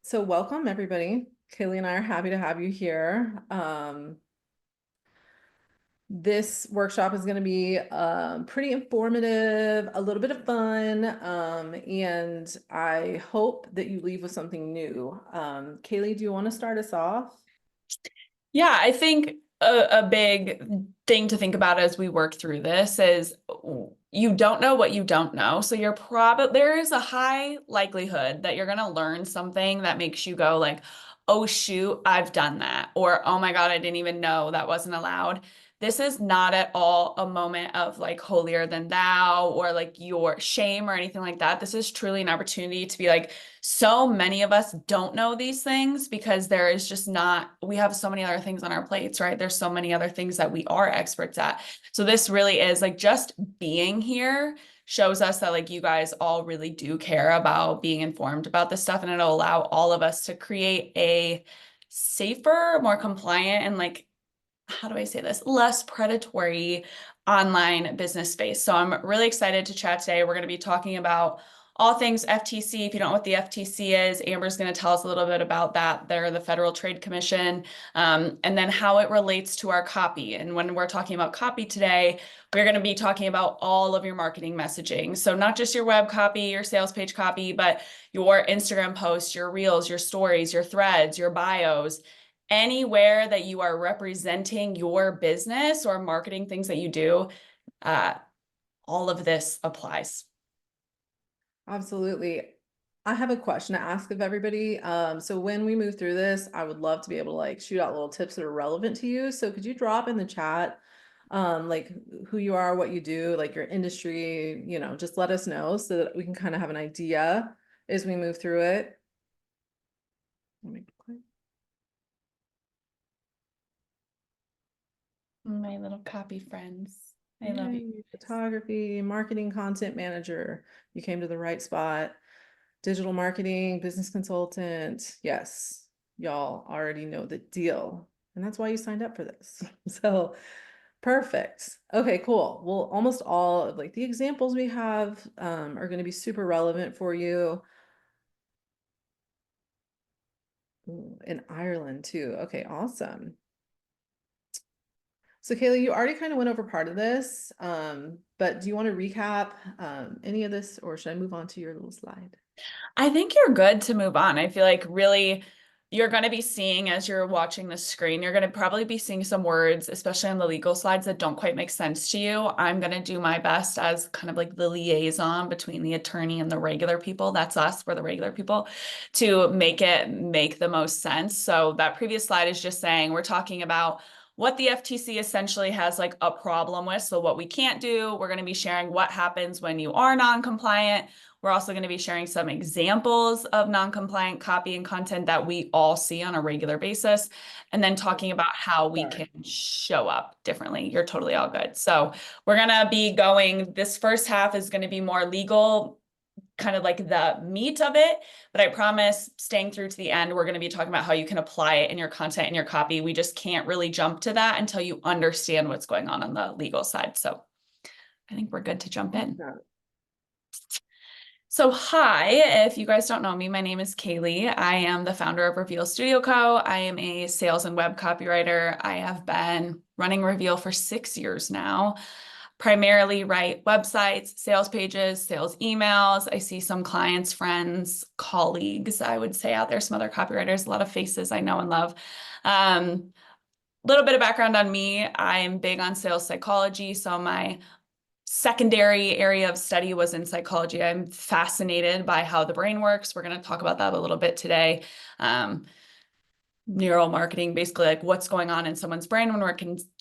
So welcome everybody. Kaylee and I are happy to have you here. This workshop is going to be pretty informative, a little bit of fun, and I hope that you leave with something new. Kaylee, do you want to start us off? Yeah, I think a big thing to think about as we work through this is you don't know what you don't know. So there is a high likelihood that you're going to learn something that makes you go like, oh shoot, I've done that. Or, oh my God, I didn't even know that wasn't allowed. This is not at all a moment of like holier than thou or like your shame or anything like that. This is truly an opportunity to be like, so many of us don't know these things because there is just not, we have so many other things on our plates, right? There's so many other things that we are experts at. So this really is like just being here shows us that like you guys all really do care about being informed about this stuff, and it'll allow all of us to create a safer, more compliant, and like, how do I say this? Less predatory online business space. So I'm really excited to chat today. We're going to be talking about all things FTC. If you don't know what the FTC is, Amber's going to tell us a little bit about that. They're the Federal Trade Commission, and then how it relates to our copy. And when we're talking about copy today, we're going to be talking about all of your marketing messaging. So not just your web copy, your sales page copy, but your Instagram posts, your reels, your stories, your threads, your bios, anywhere that you are representing your business or marketing things that you do, uh, all of this applies. Absolutely. I have a question to ask of everybody. So when we move through this, I would love to be able to like shoot out little tips that are relevant to you. So could you drop in the chat, like who you are, what you do, like your industry, just let us know so that we can kind of have an idea as we move through it. Let me click. My little copy friends. I love you. Yay, photography, marketing, content manager. You came to the right spot. Digital marketing, business consultant. Yes, y'all already know the deal. And that's why you signed up for this. So perfect. Okay, cool. Well, almost all of like the examples we have are going to be super relevant for you. Ooh, in Ireland too. Okay, awesome. So Kaylee, you already kind of went over part of this, but do you want to recap any of this, or should I move on to your little slide? I think you're good to move on. I feel like really you're going to be seeing as you're watching the screen, you're going to probably be seeing some words, especially on the legal slides, that don't quite make sense to you. I'm going to do my best as kind of like the liaison between the attorney and the regular people. That's us, we're the regular people, to make it make the most sense. So that previous slide is just saying we're talking about what the FTC essentially has like a problem with. So what we can't do, we're going to be sharing what happens when you are non-compliant. We're also going to be sharing some examples of non-compliant copy and content that we all see on a regular basis, and then talking about how we Sorry. can show up differently. You're totally all good. So we're going to be going, this first half is going to be more legal, kind of like the meat of it, but I promise staying through to the end, we're going to be talking about how you can apply it in your content and your copy. We just can't really jump to that until you understand what's going on the legal side. So I think we're good to jump in. Awesome. So hi, if you guys don't know me, my name is Kaylee. I am the founder of Reveal Studio Co. I am a sales and web copywriter. I have been running Reveal for 6 years now. Primarily write websites, sales pages, sales emails. I see some clients, friends, colleagues, I would say out there, some other copywriters, a lot of faces I know and love. Little bit of background on me. I am big on sales psychology. So my secondary area of study was in psychology. I'm fascinated by how the brain works. We're going to talk about that a little bit today. Neuromarketing, basically like what's going on in someone's brain when we're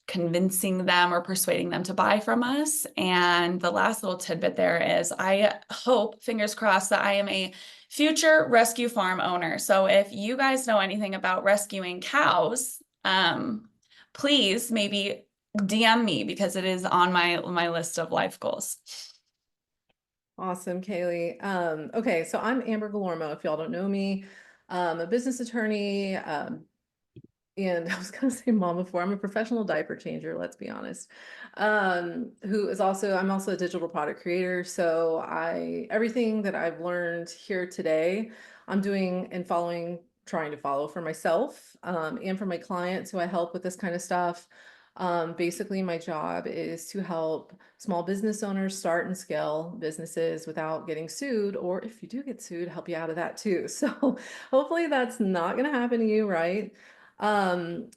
convincing them or persuading them to buy from us. And the last little tidbit there is I hope, fingers crossed, that I am a future rescue farm owner. So if you guys know anything about rescuing cows, please maybe DM me because it is on my list of life goals. Awesome, Kaylee. Okay, so I'm Amber Gilormo, if y'all don't know me. I'm a business attorney, and I was gonna say mom before. I'm a professional diaper changer, let's be honest. I'm also a digital product creator. So everything that I've learned here today, I'm doing and following, trying to follow for myself, and for my clients who I help with this kind of stuff. Basically, my job is to help small business owners start and scale businesses without getting sued, or if you do get sued, help you out of that too. So hopefully that's not going to happen to you, right?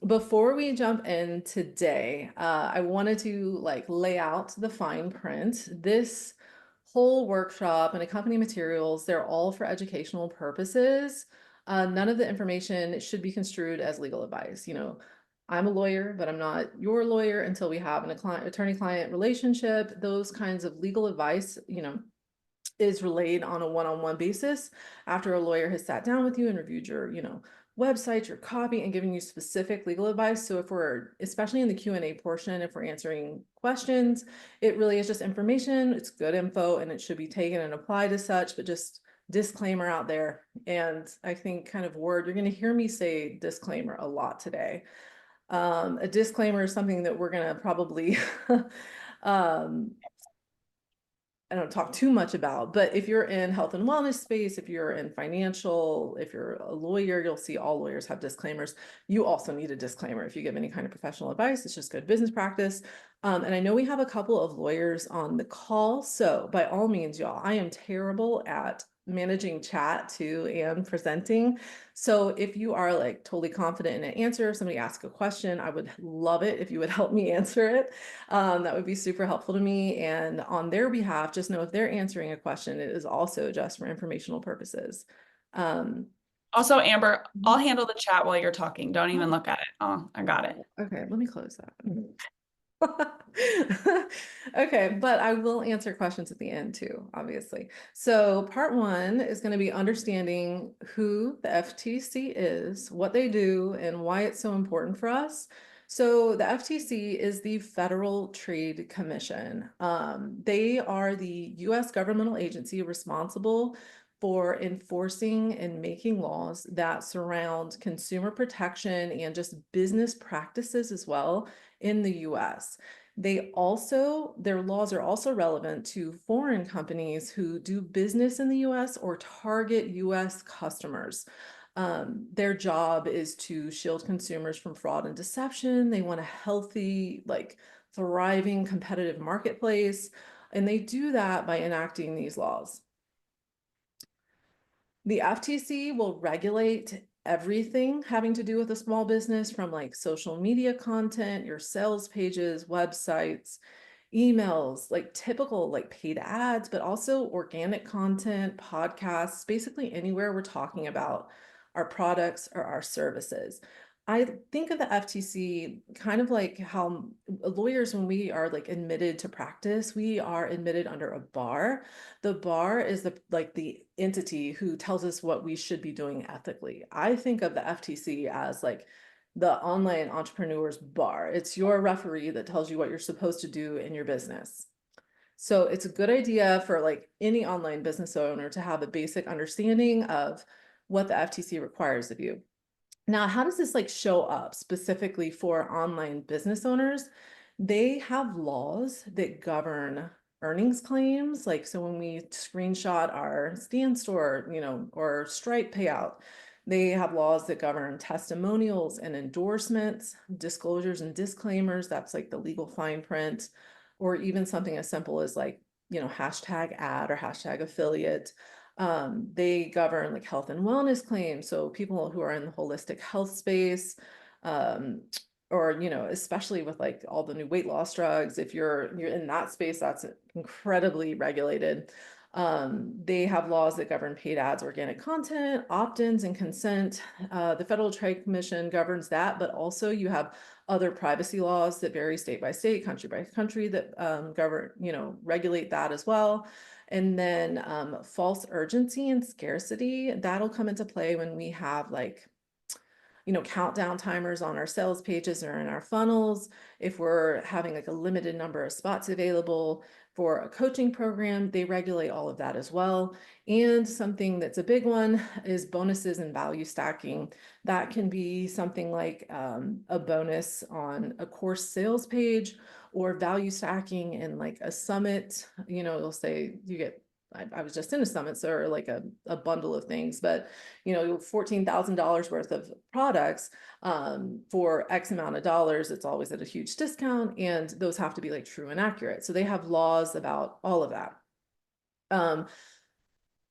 Before we jump in today, I wanted to like lay out the fine print. This whole workshop and accompanying materials, they're all for educational purposes. None of the information should be construed as legal advice. You know, I'm a lawyer, but I'm not your lawyer until we have an attorney-client relationship. Those kinds of legal advice, you know, is relayed on a one-on-one basis after a lawyer has sat down with you and reviewed your, you know, website, your copy, and giving you specific legal advice. So if we're, especially in the Q&A portion, if we're answering questions, it really is just information. It's good info and it should be taken and applied as such, but just disclaimer out there. And I think kind of word, you're going to hear me say disclaimer a lot today. A disclaimer is something that we're going to probably um, I don't talk too much about, but if you're in health and wellness space, if you're in financial, if you're a lawyer, you'll see all lawyers have disclaimers. You also need a disclaimer if you give any kind of professional advice. It's just good business practice. And I know we have a couple of lawyers on the call. So by all means, y'all, I am terrible at managing chat too and presenting. So if you are like totally confident in an answer, if somebody asks a question, I would love it if you would help me answer it. That would be super helpful to me. And on their behalf, just know if they're answering a question, it is also just for informational purposes. Um, Also, Amber, I'll handle the chat while you're talking. Don't even look at it. Oh, I got it. okay, let me close that. Okay, but I will answer questions at the end too, obviously. So part one is going to be understanding who the FTC is, what they do, and why it's so important for us. So the FTC is the Federal Trade Commission. They are the US governmental agency responsible for enforcing and making laws that surround consumer protection and just business practices as well in the US. Their laws are also relevant to foreign companies who do business in the US or target US customers. Their job is to shield consumers from fraud and deception. They want a healthy, like thriving competitive marketplace, and they do that by enacting these laws. The FTC will regulate everything having to do with a small business, from like social media content, your sales pages, websites, emails, like typical like paid ads, but also organic content, podcasts, basically anywhere we're talking about our products or our services. I think of the FTC kind of like how lawyers, when we are like admitted to practice, we are admitted under a bar. The bar is the entity who tells us what we should be doing ethically. I think of the FTC as like the online entrepreneur's bar. It's your referee that tells you what you're supposed to do in your business. So it's a good idea for like any online business owner to have a basic understanding of what the FTC requires of you. Now, how does this like show up specifically for online business owners? They have laws that govern earnings claims. Like, so when we screenshot our Stan Store, you know, or Stripe payout, they have laws that govern testimonials and endorsements, disclosures and disclaimers. That's like the legal fine print, or even something as simple as like, you know, hashtag ad or hashtag affiliate. They govern like health and wellness claims. So people who are in the holistic health space, um, or, you know, especially with like all the new weight loss drugs, if you're in that space, that's incredibly regulated. They have laws that govern paid ads, organic content, opt-ins, and consent. The Federal Trade Commission governs that, but also you have other privacy laws that vary state by state, country by country, that govern, you know, regulate that as well. And then false urgency and scarcity, that'll come into play when we have like, you know, countdown timers on our sales pages or in our funnels. If we're having like a limited number of spots available for a coaching program, they regulate all of that as well. And something that's a big one is bonuses and value stacking. That can be something like a bonus on a course sales page, or value stacking in like a summit. You know, it'll say you get I was just in a summit, so or like a bundle of things, but you know, $14,000 worth of products for X amount of dollars, it's always at a huge discount, and those have to be like true and accurate. So they have laws about all of that. Um,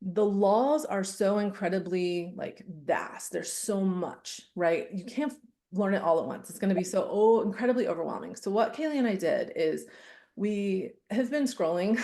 the laws are so incredibly like vast. There's so much, right? You can't learn it all at once. It's going to be so incredibly overwhelming. So what Kaylee and I did is we have been scrolling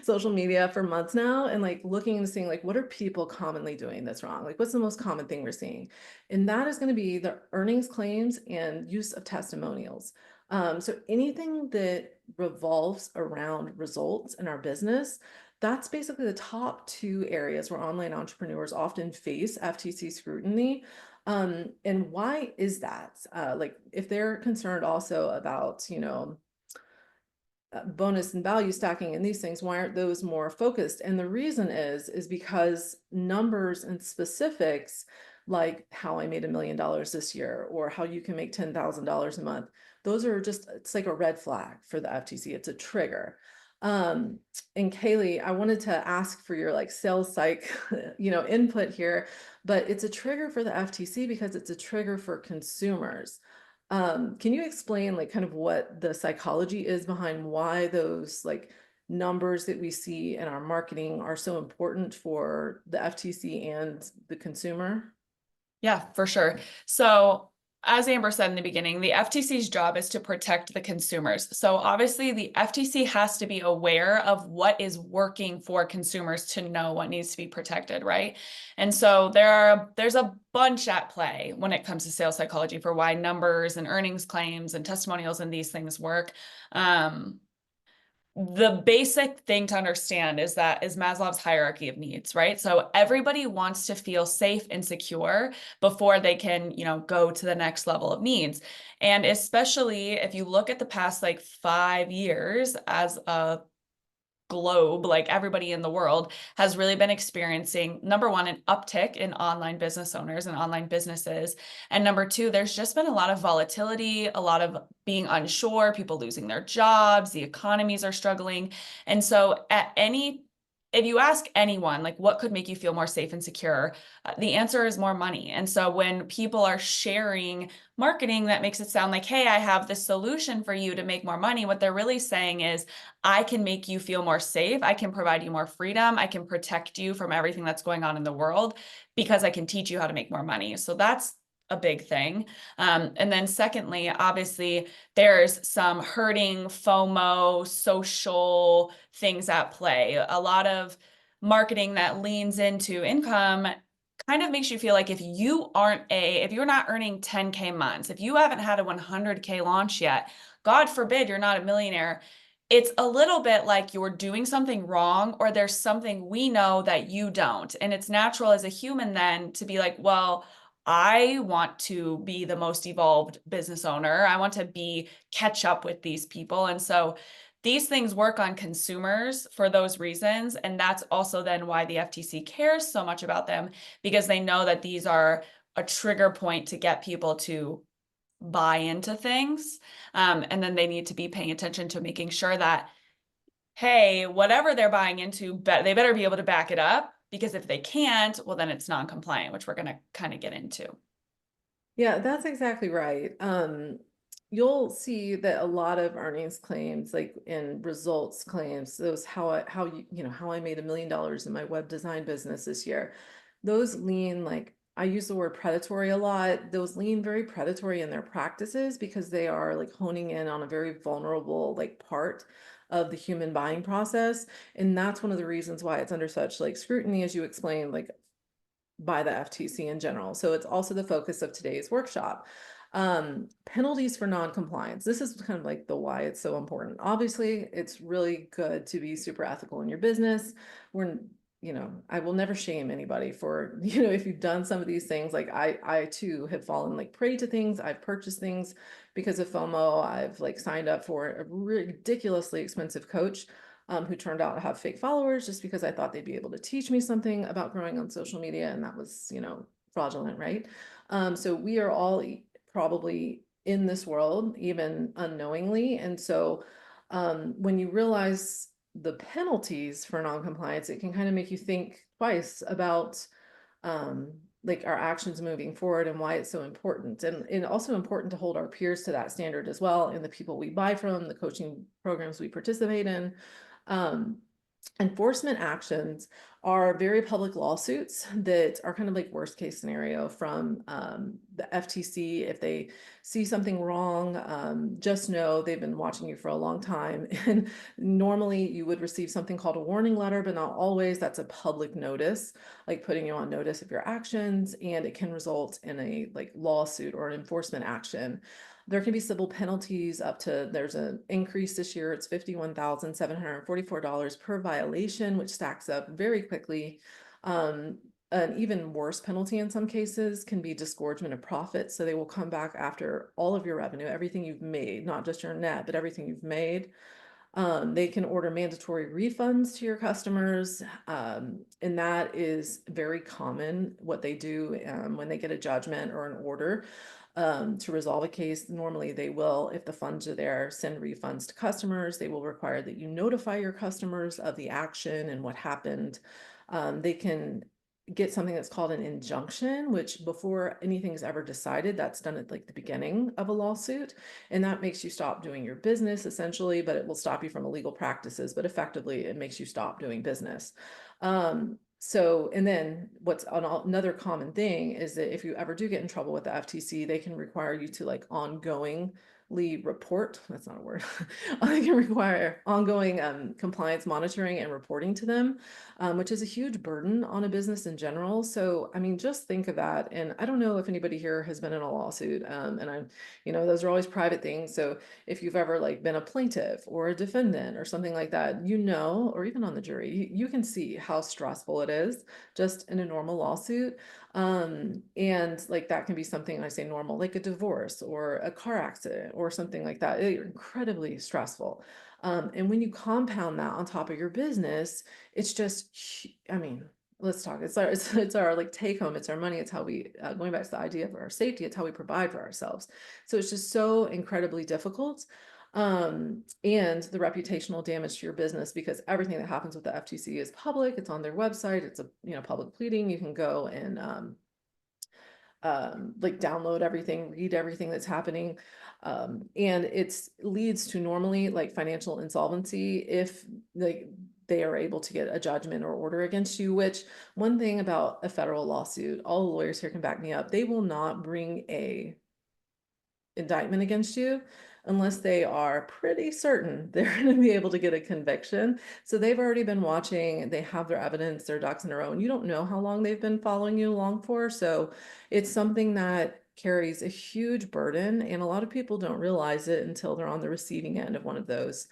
social media for months now and like looking and seeing like what are people commonly doing that's wrong? Like what's the most common thing we're seeing? And that is going to be the earnings claims and use of testimonials. So anything that revolves around results in our business, that's basically the top two areas where online entrepreneurs often face FTC scrutiny. And why is that? Like if they're concerned also about, you know, bonus and value stacking and these things, why aren't those more focused? And the reason is because numbers and specifics, like how I made $1 million this year or how you can make $10,000 a month, those are just, it's like a red flag for the FTC. It's a trigger. And Kaylee, I wanted to ask for your like sales psych, you know, input here, but it's a trigger for the FTC because it's a trigger for consumers. Can you explain like kind of what the psychology is behind why those like numbers that we see in our marketing are so important for the FTC and the consumer? Yeah, for sure. So, as Amber said in the beginning, the FTC's job is to protect the consumers. So, obviously, the FTC has to be aware of what is working for consumers to know what needs to be protected, right? And so there's a bunch at play when it comes to sales psychology for why numbers and earnings claims and testimonials and these things work. The basic thing to understand is Maslow's hierarchy of needs, right? So everybody wants to feel safe and secure before they can, you know, go to the next level of needs. And especially if you look at the past like 5 years as a globe, like everybody in the world has really been experiencing, number one, an uptick in online business owners and online businesses. And number two, there's just been a lot of volatility, a lot of being unsure, people losing their jobs, the economies are struggling. And so if you ask anyone, like what could make you feel more safe and secure, the answer is more money. And so when people are sharing marketing that makes it sound like, hey, I have this solution for you to make more money, what they're really saying is, I can make you feel more safe. I can provide you more freedom. I can protect you from everything that's going on in the world because I can teach you how to make more money. So that's a big thing. And then secondly, obviously, there's some hurting FOMO, social things at play. A lot of marketing that leans into income kind of makes you feel like if you're not earning 10K months, if you haven't had a 100K launch yet, God forbid you're not a millionaire, it's a little bit like you're doing something wrong or there's something we know that you don't. And it's natural as a human then to be like, well, I want to be the most evolved business owner. I want to catch up with these people. And so these things work on consumers for those reasons. And that's also then why the FTC cares so much about them, because they know that these are a trigger point to get people to buy into things. And then they need to be paying attention to making sure that, hey, whatever they're buying into, they better be able to back it up, because if they can't, well, then it's non-compliant, which we're going to kind of get into. Yeah, that's exactly right. You'll see that a lot of earnings claims, like in results claims, those how I made $1 million in my web design business this year, those lean like I use the word predatory a lot. Those lean very predatory in their practices because they are like honing in on a very vulnerable like part of the human buying process. And that's one of the reasons why it's under such like scrutiny, as you explained, like by the FTC in general. So it's also the focus of today's workshop. Penalties for non-compliance. This is kind of like the why it's so important. Obviously, it's really good to be super ethical in your business. I will never shame anybody for, if you've done some of these things, like I too have fallen like prey to things. I've purchased things because of FOMO. I've like signed up for a ridiculously expensive coach who turned out to have fake followers just because I thought they'd be able to teach me something about growing on social media. And that was, fraudulent, right? So we are all probably in this world, even unknowingly. And so when you realize the penalties for non-compliance, it can kind of make you think twice about like our actions moving forward and why it's so important. And also important to hold our peers to that standard as well, and the people we buy from, the coaching programs we participate in. Um, Enforcement actions are very public lawsuits that are kind of like worst case scenario from the FTC. If they see something wrong, just know they've been watching you for a long time. And normally you would receive something called a warning letter, but not always. That's a public notice, like putting you on notice of your actions, and it can result in a like lawsuit or an enforcement action. There can be civil penalties up to, there's an increase this year, it's $51,744 per violation, which stacks up very quickly. An even worse penalty in some cases can be disgorgement of profits. So they will come back after all of your revenue, everything you've made, not just your net, but everything you've made. They can order mandatory refunds to your customers, and that is very common what they do when they get a judgment or an order to resolve a case. Normally they will, if the funds are there, send refunds to customers. They will require that you notify your customers of the action and what happened. They can get something that's called an injunction, which before anything's ever decided, that's done at like the beginning of a lawsuit. And that makes you stop doing your business essentially, but it will stop you from illegal practices, but effectively it makes you stop doing business. So, and then what's another common thing is that if you ever do get in trouble with the FTC, they can require you to like ongoingly report, that's not a word, they can require ongoing compliance monitoring and reporting to them, which is a huge burden on a business in general. So, I mean, just think of that. And I don't know if anybody here has been in a lawsuit, and I'm, those are always private things. So if you've ever like been a plaintiff or a defendant or something like that, or even on the jury, you can see how stressful it is just in a normal lawsuit. And like that can be something, I say normal, like a divorce or a car accident or something like that. They're incredibly stressful. And when you compound that on top of your business, it's just, I mean, let's talk. It's our like take home. It's our money. It's how we, going back to the idea of our safety, it's how we provide for ourselves. So it's just so incredibly difficult. And the reputational damage to your business, because everything that happens with the FTC is public. It's on their website. It's a public pleading. You can go and like download everything, read everything that's happening. And it's leads to normally like financial insolvency if they are able to get a judgment or order against you, which one thing about a federal lawsuit, all the lawyers here can back me up, they will not bring a indictment against you unless they are pretty certain they're going to be able to get a conviction. So they've already been watching, they have their evidence, their ducks in a row, and you don't know how long they've been following you along for. So it's something that carries a huge burden, and a lot of people don't realize it until they're on the receiving end of one of those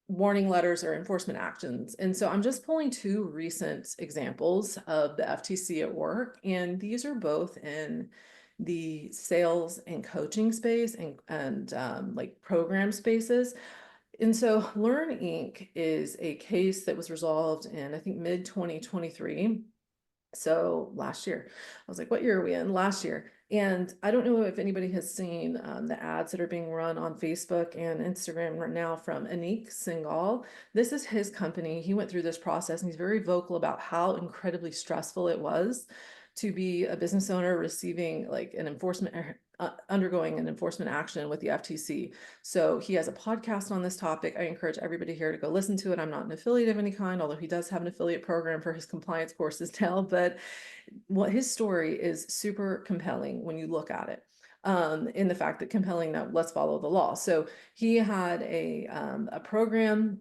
warning letters or enforcement actions. And so I'm just pulling two recent examples of the FTC at work, and these are both in the sales and coaching space and like program spaces. And so Learn Inc. is a case that was resolved in, I think, mid 2023. So last year, I was like, what year are we in? Last year. And I don't know if anybody has seen the ads that are being run on Facebook and Instagram right now from Anik Singhal. This is his company. He went through this process and he's very vocal about how incredibly stressful it was to be a business owner receiving like an enforcement, undergoing an enforcement action with the FTC. So he has a podcast on this topic. I encourage everybody here to go listen to it. I'm not an affiliate of any kind, although he does have an affiliate program for his compliance courses now, but what his story is super compelling when you look at it. In the fact that compelling that let's follow the law. So he had a program,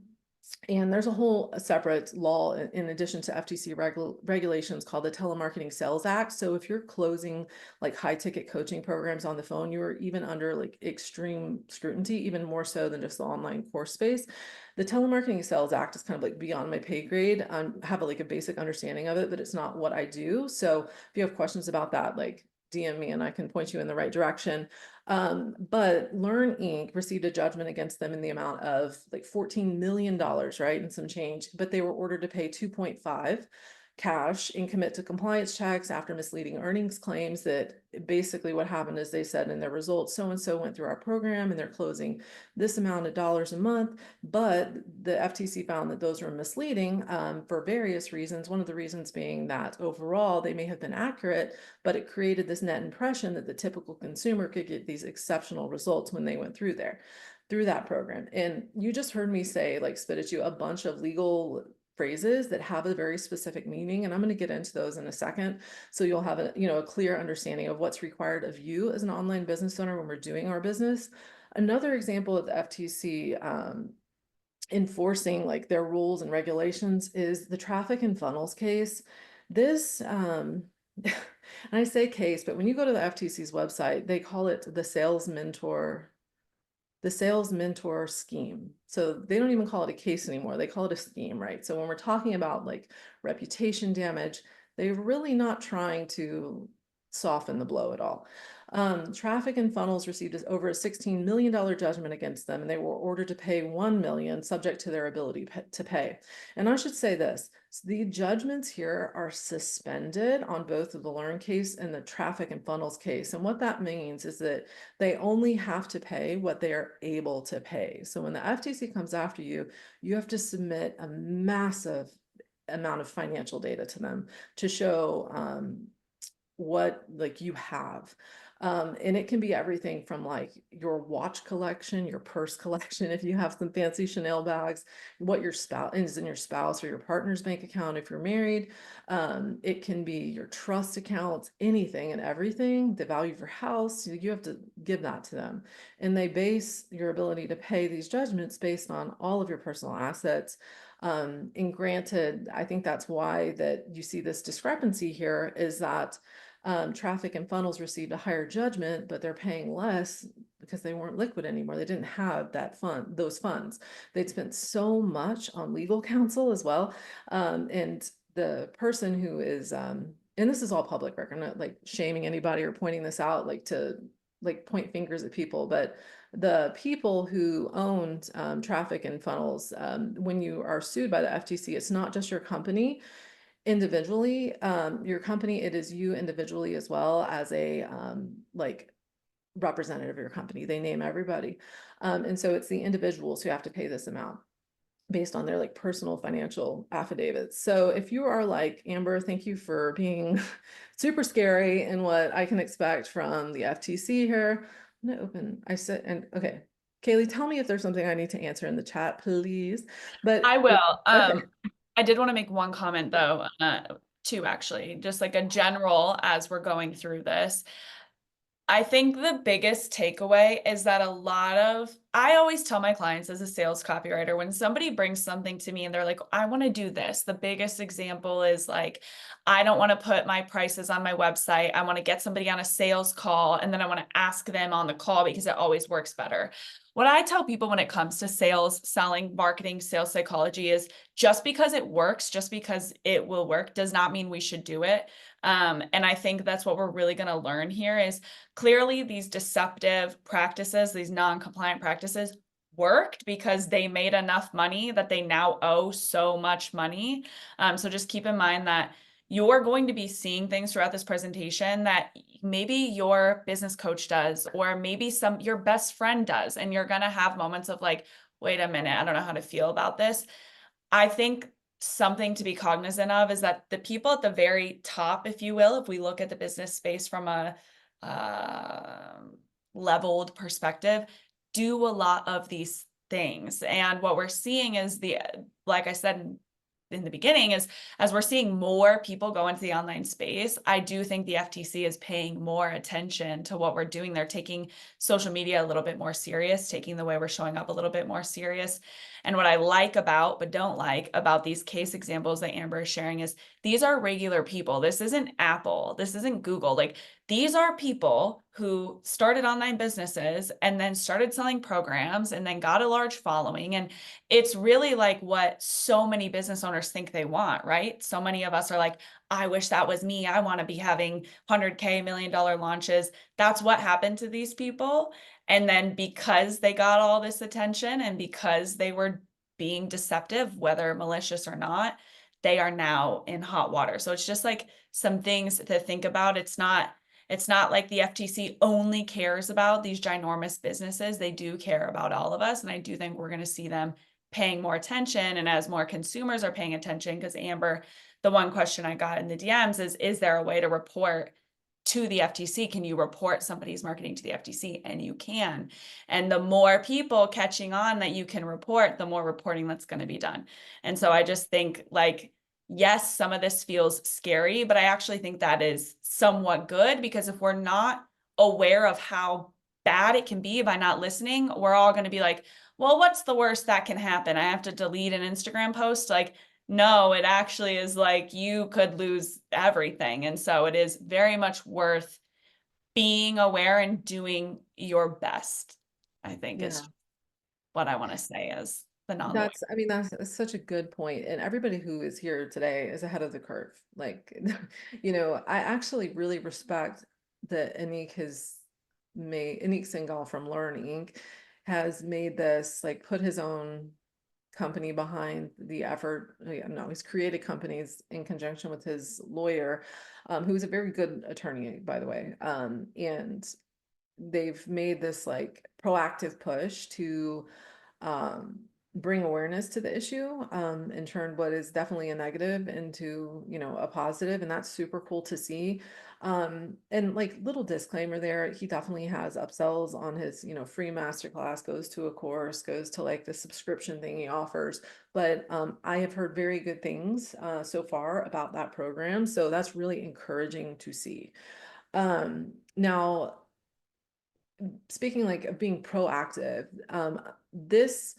and there's a whole separate law in addition to FTC regulations called the Telemarketing Sales Act. So if you're closing like high ticket coaching programs on the phone, you're even under like extreme scrutiny, even more so than just the online course space. The Telemarketing Sales Act is kind of like beyond my pay grade. I have like a basic understanding of it, but it's not what I do. So if you have questions about that, like DM me and I can point you in the right direction. But Learn Inc. received a judgment against them in the amount of like $14 million, right? And some change, but they were ordered to pay 2.5. cash and commit to compliance checks after misleading earnings claims. That basically what happened is they said in their results, so and so went through our program and they're closing this amount of dollars a month, but the FTC found that those were misleading for various reasons. One of the reasons being that overall they may have been accurate, but it created this net impression that the typical consumer could get these exceptional results when they went through that program. And you just heard me say, like, spit at you a bunch of legal phrases that have a very specific meaning, and I'm going to get into those in a second, so you'll have a clear understanding of what's required of you as an online business owner when we're doing our business. Another example of the FTC enforcing like their rules and regulations is the traffic and funnels case. This and I say case, but when you go to the FTC's website, they call it the sales mentor scheme. So they don't even call it a case anymore. They call it a scheme, right? So when we're talking about like reputation damage, they're really not trying to soften the blow at all. Traffic and Funnels received over a $16 million judgment against them, and they were ordered to pay $1 million subject to their ability to pay. And I should say this, the judgments here are suspended on both of the Learn case and the Traffic and Funnels case. And what that means is that they only have to pay what they are able to pay. So when the FTC comes after you, you have to submit a massive amount of financial data to them to show what like you have. And it can be everything from like your watch collection, your purse collection, if you have some fancy Chanel bags, what your spouse is in your spouse or your partner's bank account if you're married. It can be your trust accounts, anything and everything, the value of your house. You have to give that to them. And they base your ability to pay these judgments based on all of your personal assets. And granted, I think that's why that you see this discrepancy here is that Traffic and Funnels received a higher judgment, but they're paying less because they weren't liquid anymore. They didn't have those funds. They'd spent so much on legal counsel as well. And the person who is, and this is all public record, I'm not like shaming anybody or pointing this out, like to like point fingers at people, but the people who owned Traffic and Funnels, when you are sued by the FTC, it's not just your company individually, your company, it is you individually as well as a like representative of your company. They name everybody. And so it's the individuals who have to pay this amount based on their like personal financial affidavits. So if you are like, Amber, thank you for being super scary in what I can expect from the FTC here. I'm gonna open, I said, and okay. Kaylee, tell me if there's something I need to answer in the chat, please. But I will. okay. I did want to make one comment though, too, actually, just like a general as we're going through this. I think the biggest takeaway is that I always tell my clients as a sales copywriter, when somebody brings something to me and they're like, I want to do this. The biggest example is like, I don't want to put my prices on my website. I want to get somebody on a sales call and then I want to ask them on the call because it always works better. What I tell people when it comes to sales, selling, marketing, sales psychology is just because it works, just because it will work does not mean we should do it. And I think that's what we're really going to learn here is clearly these deceptive practices, these non-compliant practices worked because they made enough money that they now owe so much money. So just keep in mind that you're going to be seeing things throughout this presentation that maybe your business coach does, or maybe your best friend does. And you're going to have moments of like, wait a minute, I don't know how to feel about this. I think something to be cognizant of is that the people at the very top, if you will, if we look at the business space from a leveled perspective, do a lot of these things. And what we're seeing is like I said in the beginning, is as we're seeing more people go into the online space, I do think the FTC is paying more attention to what we're doing. They're taking social media a little bit more serious, taking the way we're showing up a little bit more serious. And what I like about, but don't like about these case examples that Amber is sharing is these are regular people. This isn't Apple. This isn't Google. Like these are people who started online businesses and then started selling programs and then got a large following. And it's really like what so many business owners think they want, right? So many of us are like, I wish that was me. I want to be having 100K, $1 million launches. That's what happened to these people. And then because they got all this attention and because they were being deceptive, whether malicious or not, they are now in hot water. So it's just like some things to think about. It's not like the FTC only cares about these ginormous businesses. They do care about all of us. And I do think we're going to see them paying more attention. And as more consumers are paying attention, because Amber, the one question I got in the DMs is there a way to report to the FTC? Can you report somebody's marketing to the FTC? And you can. And the more people catching on that you can report, the more reporting that's going to be done. And so I just think like, yes, some of this feels scary, but I actually think that is somewhat good, because if we're not aware of how bad it can be by not listening, we're all going to be like, well, what's the worst that can happen? I have to delete an Instagram post? Like, no, it actually is like you could lose everything. And so it is very much worth being aware and doing your best, I think is Yeah. what I want to say as the non-lawyer. I mean, that's such a good point. And everybody who is here today is ahead of the curve. Like, I actually really respect that Anik Singhal from Learn Inc. has made this, like, put his own company behind the effort. No, he's created companies in conjunction with his lawyer, who's a very good attorney, by the way. And they've made this like proactive push to um, bring awareness to the issue, and turn what is definitely a negative into, a positive. And that's super cool to see. And like, little disclaimer there, he definitely has upsells on his, free masterclass, goes to a course, goes to like the subscription thing he offers. But I have heard very good things so far about that program. So that's really encouraging to see. Now, speaking like of being proactive, this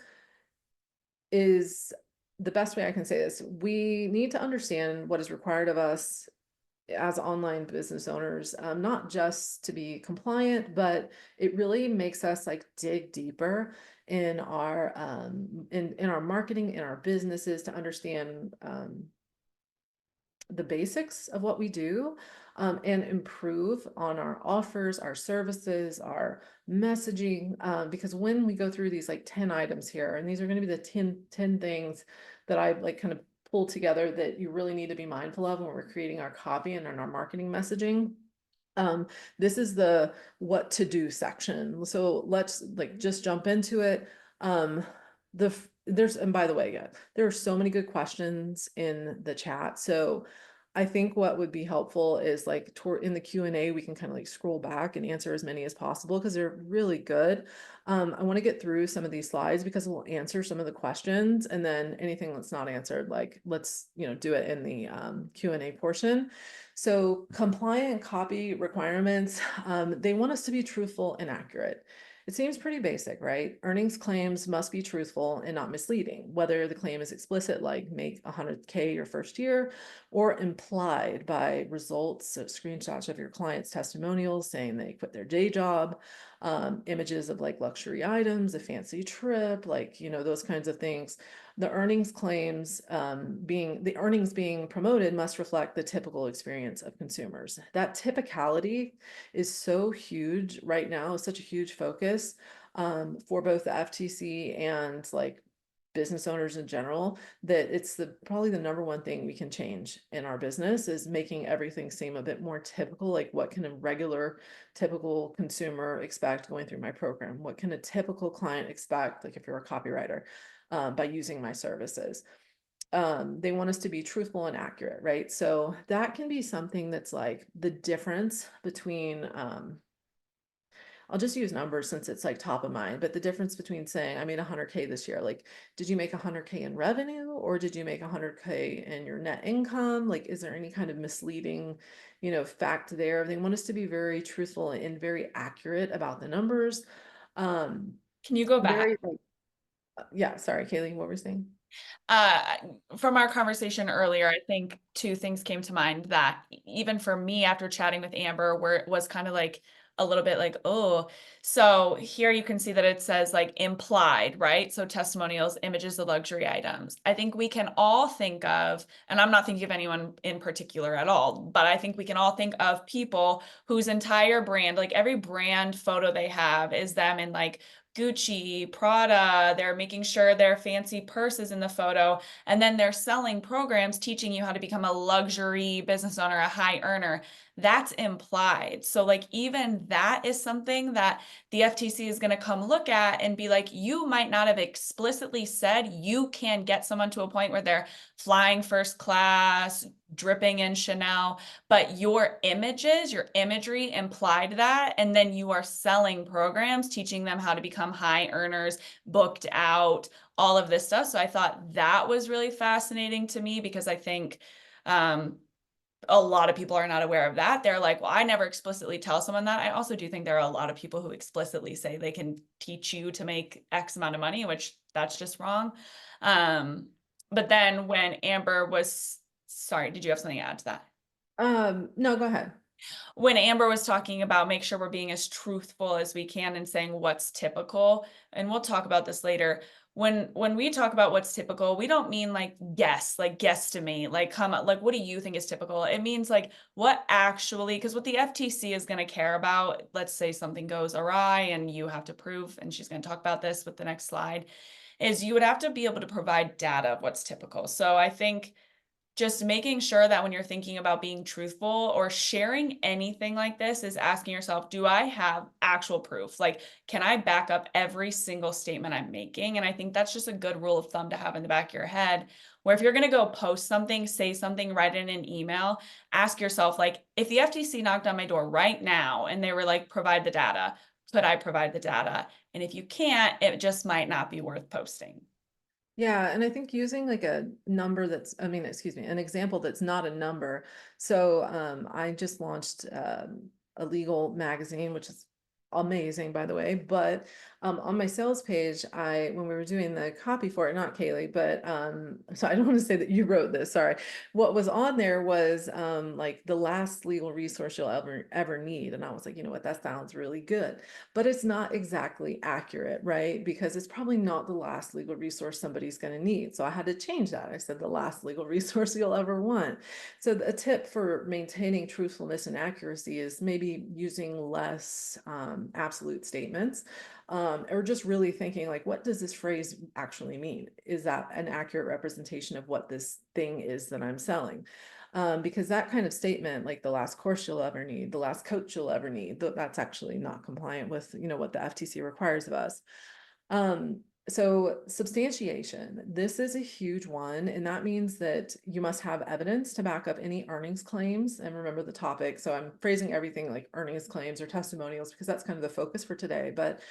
is the best way I can say this. We need to understand what is required of us as online business owners, not just to be compliant, but it really makes us like dig deeper in our in our marketing, in our businesses, to understand the basics of what we do, and improve on our offers, our services, our messaging. Because when we go through these like 10 items here, and these are going to be the 10 things that I like kind of pulled together that you really need to be mindful of when we're creating our copy and in our marketing messaging. This is the what to do section. So let's like just jump into it. And by the way, yeah, there are so many good questions in the chat. So I think what would be helpful is like in the Q&A, we can kind of like scroll back and answer as many as possible, because they're really good. I want to get through some of these slides because we'll answer some of the questions, and then anything that's not answered, like let's, do it in the Q&A portion. So compliant copy requirements, they want us to be truthful and accurate. It seems pretty basic, right? Earnings claims must be truthful and not misleading, whether the claim is explicit, like make 100K your first year, or implied by results, so screenshots of your client's testimonials saying they quit their day job, images of like luxury items, a fancy trip, like, those kinds of things. The earnings being promoted must reflect the typical experience of consumers. That typicality is so huge right now, such a huge focus for both the FTC and like business owners in general, that it's probably the number one thing we can change in our business, is making everything seem a bit more typical. Like, what can a regular typical consumer expect going through my program? What can a typical client expect, like if you're a copywriter, by using my services? They want us to be truthful and accurate, right? So that can be something that's like the difference between I'll just use numbers since it's like top of mind, but the difference between saying I made 100K this year, like, did you make 100K in revenue, or did you make 100K in your net income? Like, is there any kind of misleading, fact there? They want us to be very truthful and very accurate about the numbers. Um, Can you go back? very like, yeah, sorry, Kaylee, what were you saying? uh, from our conversation earlier, I think two things came to mind that even for me after chatting with Amber, where it was kind of like a little bit like, oh, so here you can see that it says like implied, right? So testimonials, images of luxury items. I think we can all think of, and I'm not thinking of anyone in particular at all, but I think we can all think of people whose entire brand, like every brand photo they have is them in like Gucci, Prada, they're making sure their fancy purse is in the photo, and then they're selling programs teaching you how to become a luxury business owner, a high earner. That's implied. So like even that is something that the FTC is going to come look at and be like, you might not have explicitly said you can get someone to a point where they're flying first class, dripping in Chanel, but your images, your imagery implied that. And then you are selling programs, teaching them how to become high earners, booked out, all of this stuff. So I thought that was really fascinating to me because I think a lot of people are not aware of that. They're like, well, I never explicitly tell someone that. I also do think there are a lot of people who explicitly say they can teach you to make X amount of money, which that's just wrong. But then when Amber was, sorry, did you have something to add to that? No, go ahead. When Amber was talking about make sure we're being as truthful as we can and saying what's typical, and we'll talk about this later. When we talk about what's typical, we don't mean like guesstimate, like come up, like what do you think is typical? It means like what actually, because what the FTC is going to care about, let's say something goes awry and you have to prove, and she's going to talk about this with the next slide, is you would have to be able to provide data of what's typical. So I think just making sure that when you're thinking about being truthful or sharing anything like this is asking yourself, do I have actual proof? Like, can I back up every single statement I'm making? And I think that's just a good rule of thumb to have in the back of your head, where if you're going to go post something, say something, write in an email, ask yourself, like, if the FTC knocked on my door right now and they were like, provide the data, could I provide the data? And if you can't, it just might not be worth posting. Yeah, and I think using like a number that's, I mean, excuse me, an example that's not a number. So I just launched a legal magazine, which is amazing, by the way. But on my sales page, when we were doing the copy for it, not Kaylee, but so I don't want to say that you wrote this, sorry. What was on there was like the last legal resource you'll ever need. And I was like, you know what, that sounds really good. But it's not exactly accurate, right? Because it's probably not the last legal resource somebody's going to need. So I had to change that. I said the last legal resource you'll ever want. So a tip for maintaining truthfulness and accuracy is maybe using less absolute statements, or just really thinking like, what does this phrase actually mean? Is that an accurate representation of what this thing is that I'm selling? Because that kind of statement, like the last course you'll ever need, the last coach you'll ever need, that's actually not compliant with, what the FTC requires of us. So substantiation, this is a huge one, and that means that you must have evidence to back up any earnings claims. And remember the topic, so I'm phrasing everything like earnings claims or testimonials because that's kind of the focus for today. But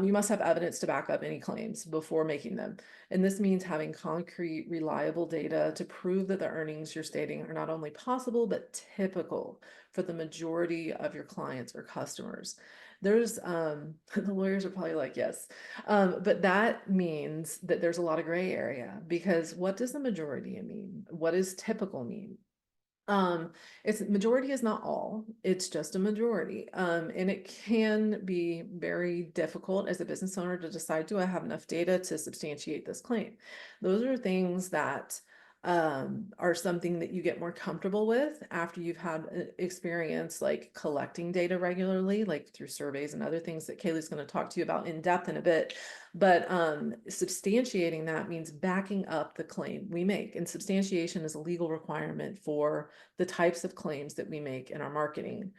you must have evidence to back up any claims before making them. And this means having concrete, reliable data to prove that the earnings you're stating are not only possible, but typical for the majority of your clients or customers. There's the lawyers are probably like, yes. But that means that there's a lot of gray area, because what does the majority mean? What does typical mean? It's majority is not all, it's just a majority. And it can be very difficult as a business owner to decide, do I have enough data to substantiate this claim? Those are things that are something that you get more comfortable with after you've had experience like collecting data regularly, like through surveys and other things that Kaylee's going to talk to you about in depth in a bit. But substantiating that means backing up the claim we make. And substantiation is a legal requirement for the types of claims that we make in our marketing.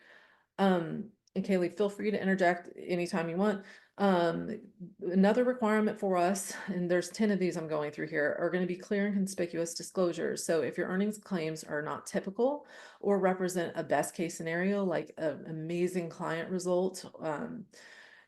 And Kaylee, feel free to interject anytime you want. Another requirement for us, and there's 10 of these I'm going through here, are going to be clear and conspicuous disclosures. So if your earnings claims are not typical or represent a best case scenario, like an amazing client result,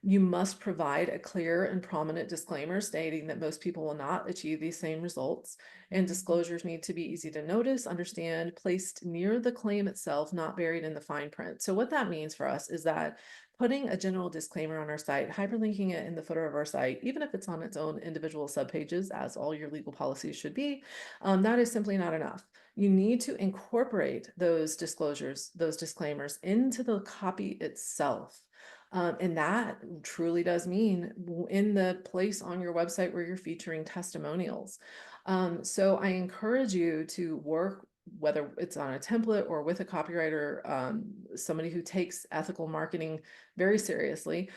you must provide a clear and prominent disclaimer stating that most people will not achieve these same results, and disclosures need to be easy to notice, understand, placed near the claim itself, not buried in the fine print. So what that means for us is that putting a general disclaimer on our site, hyperlinking it in the footer of our site, even if it's on its own individual subpages, as all your legal policies should be, that is simply not enough. You need to incorporate those disclosures, those disclaimers into the copy itself. And that truly does mean in the place on your website where you're featuring testimonials. So I encourage you to work whether it's on a template or with a copywriter, somebody who takes ethical marketing very seriously,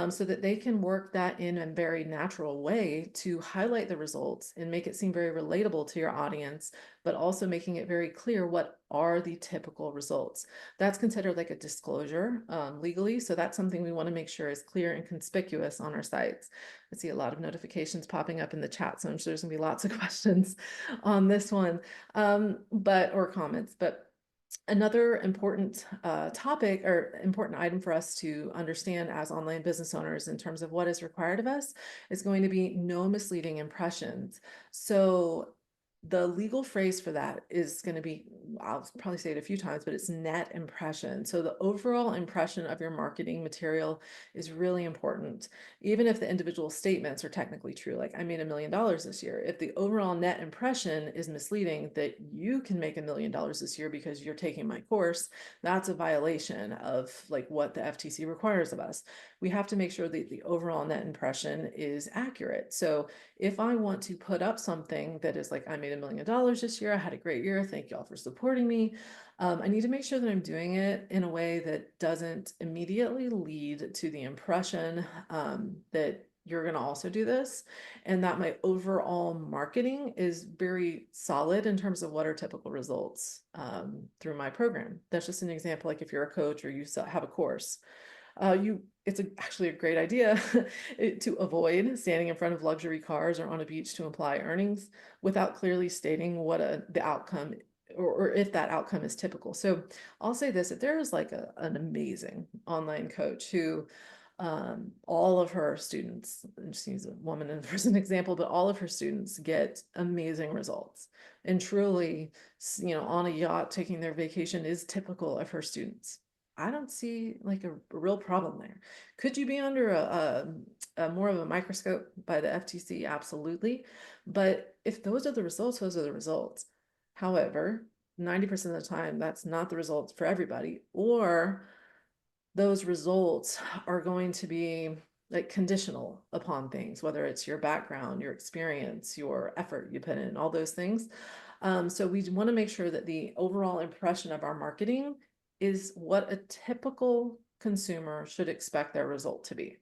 so that they can work that in a very natural way to highlight the results and make it seem very relatable to your audience, but also making it very clear what are the typical results. That's considered like a disclosure legally. So that's something we want to make sure is clear and conspicuous on our sites. I see a lot of notifications popping up in the chat, so I'm sure there's gonna be lots of questions on this one, or comments. But another important topic or important item for us to understand as online business owners in terms of what is required of us is going to be no misleading impressions. So the legal phrase for that is going to be, I'll probably say it a few times, but it's net impression. So the overall impression of your marketing material is really important. Even if the individual statements are technically true, like I made $1 million this year, if the overall net impression is misleading that you can make $1 million this year because you're taking my course, that's a violation of like what the FTC requires of us. We have to make sure that the overall net impression is accurate. So if I want to put up something that is like, I made $1 million this year, I had a great year, thank you all for supporting me, I need to make sure that I'm doing it in a way that doesn't immediately lead to the impression that you're going to also do this, and that my overall marketing is very solid in terms of what are typical results through my program. That's just an example. Like if you're a coach or you have a course, actually a great idea to avoid standing in front of luxury cars or on a beach to imply earnings without clearly stating what the outcome, or if that outcome is typical. So I'll say this: if there is like an amazing online coach who all of her students, just use a woman as an example, but all of her students get amazing results, and truly, on a yacht taking their vacation is typical of her students, I don't see like a real problem there. Could you be under a more of a microscope by the FTC? Absolutely. But if those are the results, those are the results. However, 90% of the time, that's not the results for everybody, or those results are going to be like conditional upon things, whether it's your background, your experience, your effort you put in, all those things. So we want to make sure that the overall impression of our marketing is what a typical consumer should expect their result to be.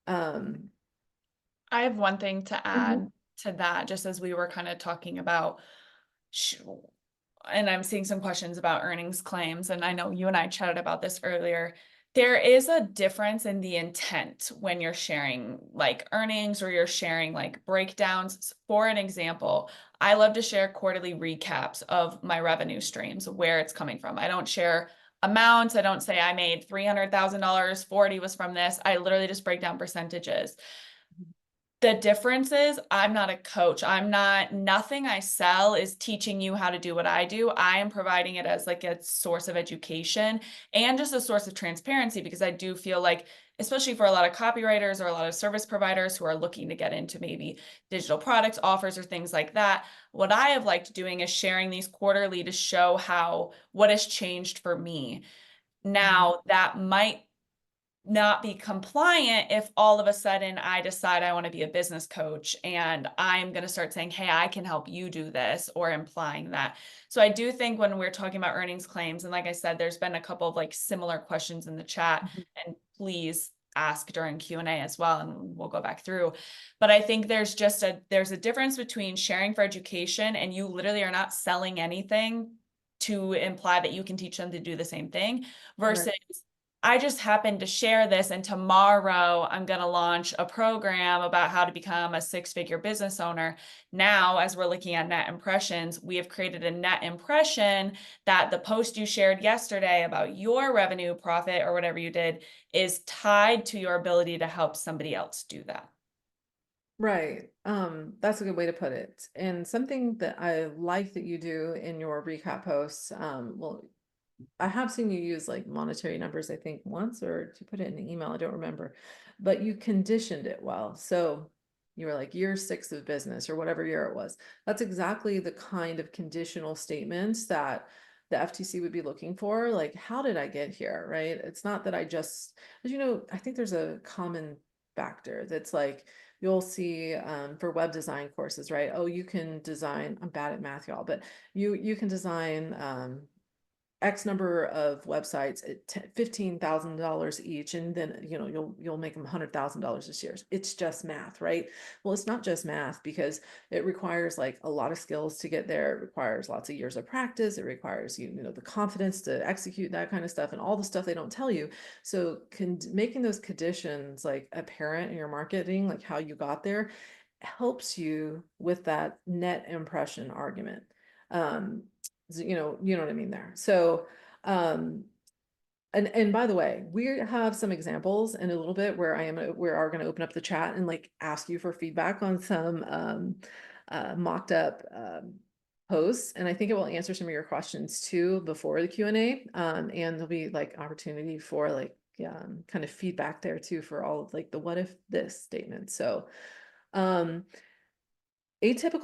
Um, I have one thing to mhm. add to that, just as we were kind of talking about, and I'm seeing some questions about earnings claims, and I know you and I chatted about this earlier. There is a difference in the intent when you're sharing like earnings or you're sharing like breakdowns. For an example, I love to share quarterly recaps of my revenue streams, where it's coming from. I don't share amounts. I don't say I made $300,000, 40 was from this. I literally just break down percentages. The difference is I'm not a coach. Nothing I sell is teaching you how to do what I do. I am providing it as like a source of education and just a source of transparency, because I do feel like, especially for a lot of copywriters or a lot of service providers who are looking to get into maybe digital products offers or things like that, what I have liked doing is sharing these quarterly to show what has changed for me. Mhm. Now, that might not be compliant if all of a sudden I decide I want to be a business coach and I'm going to start saying, hey, I can help you do this, or implying that. So I do think when we're talking about earnings claims, and like I said, there's been a couple of like similar questions in the chat, Mhm. and please ask during Q&A as well, and we'll go back through. But I think there's a difference between sharing for education, and you literally are not selling anything to imply that you can teach them to do the same thing, Right. versus I just happened to share this, and tomorrow I'm going to launch a program about how to become a six-figure business owner. Now, as we're looking at net impressions, we have created a net impression that the post you shared yesterday about your revenue, profit, or whatever you did is tied to your ability to help somebody else do that. Right. That's a good way to put it. And something that I like that you do in your recap posts, well, I have seen you use like monetary numbers, I think once, or did you put it in an email? I don't remember, but you conditioned it well. So you were like year 6 of business or whatever year it was. That's exactly the kind of conditional statements that the FTC would be looking for. Like, how did I get here? Right. It's not that I just, as you know, I think there's a common factor that's like you'll see for web design courses, right? Oh, you can design, I'm bad at math, y'all, but you can design X number of websites at $15,000 each, and then you'll make them $100,000 this year. It's just math, right? Well, it's not just math, because it requires like a lot of skills to get there. It requires lots of years of practice. It requires the confidence to execute that kind of stuff, and all the stuff they don't tell you. So making those conditions like apparent in your marketing, like how you got there, helps you with that net impression argument. Um, you know what I mean there. So, and by the way, we have some examples in a little bit where we are going to open up the chat and like ask you for feedback on some mocked up posts, and I think it will answer some of your questions too before the Q&A. And there'll be like opportunity for like kind of feedback there too for all of like the what if this statement. So atypical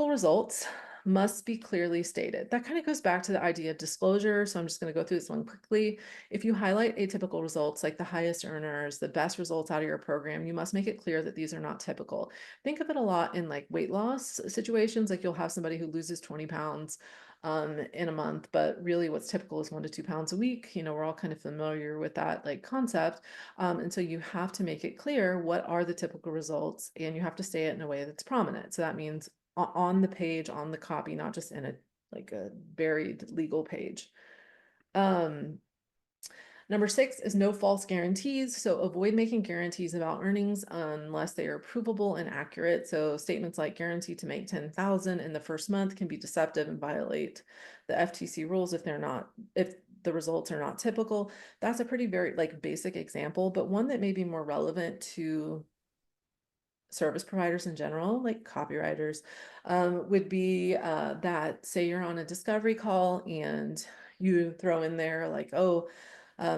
results must be clearly stated. That kind of goes back to the idea of disclosure. So I'm just going to go through this one quickly. If you highlight atypical results, like the highest earners, the best results out of your program, you must make it clear that these are not typical. Think of it a lot in like weight loss situations. Like you'll have somebody who loses 20 pounds in a month, but really what's typical is 1 to 2 pounds a week. We're all kind of familiar with that like concept. And so you have to make it clear what are the typical results, and you have to say it in a way that's prominent. So that means on the page, on the copy, not just in a buried legal page. Number 6 is no false guarantees. So avoid making guarantees about earnings unless they are provable and accurate. So statements like guaranteed to make 10,000 in the first month can be deceptive and violate the FTC rules if the results are not typical. That's a pretty very like basic example, but one that may be more relevant to service providers in general, like copywriters, would be that say you're on a discovery call and you throw in there like, oh,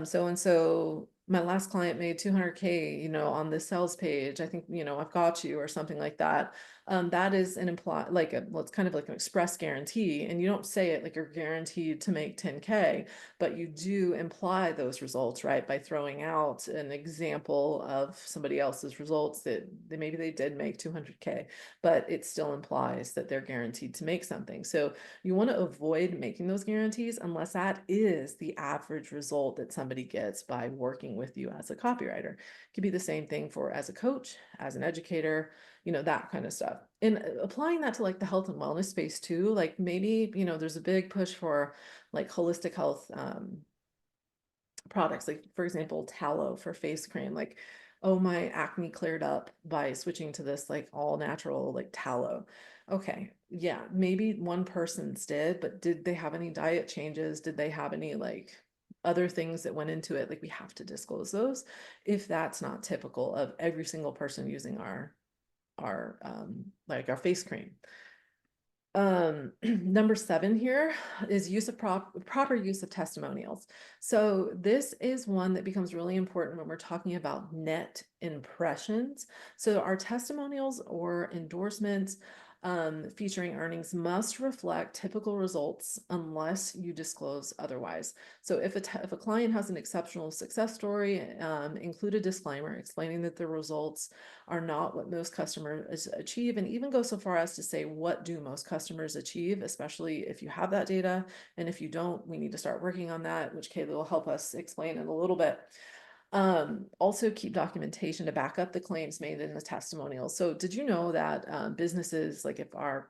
so and so, my last client made 200K, on this sales page. I think, I've got you, or something like that. That is an implied, well, it's kind of like an express guarantee, and you don't say it like you're guaranteed to make 10K, but you do imply those results, right? By throwing out an example of somebody else's results that maybe they did make 200K, but it still implies that they're guaranteed to make something. So you want to avoid making those guarantees unless that is the average result that somebody gets by working with you as a copywriter. It could be the same thing for as a coach, as an educator, that kind of stuff. And applying that to like the health and wellness space too, like maybe, there's a big push for like holistic health products, like for example, tallow for face cream, like, oh, my acne cleared up by switching to this like all natural like tallow. Okay, yeah, maybe one person's did, but did they have any diet changes? Did they have any like other things that went into it? Like we have to disclose those if that's not typical of every single person using our like our face cream. Number 7 here is use of proper use of testimonials. So this is one that becomes really important when we're talking about net impressions. So our testimonials or endorsements featuring earnings must reflect typical results unless you disclose otherwise. So if a client has an exceptional success story, include a disclaimer explaining that the results are not what most customers achieve, and even go so far as to say, what do most customers achieve, especially if you have that data. And if you don't, we need to start working on that, which Kayla will help us explain in a little bit. Also keep documentation to back up the claims made in the testimonials. So did you know that businesses, like if our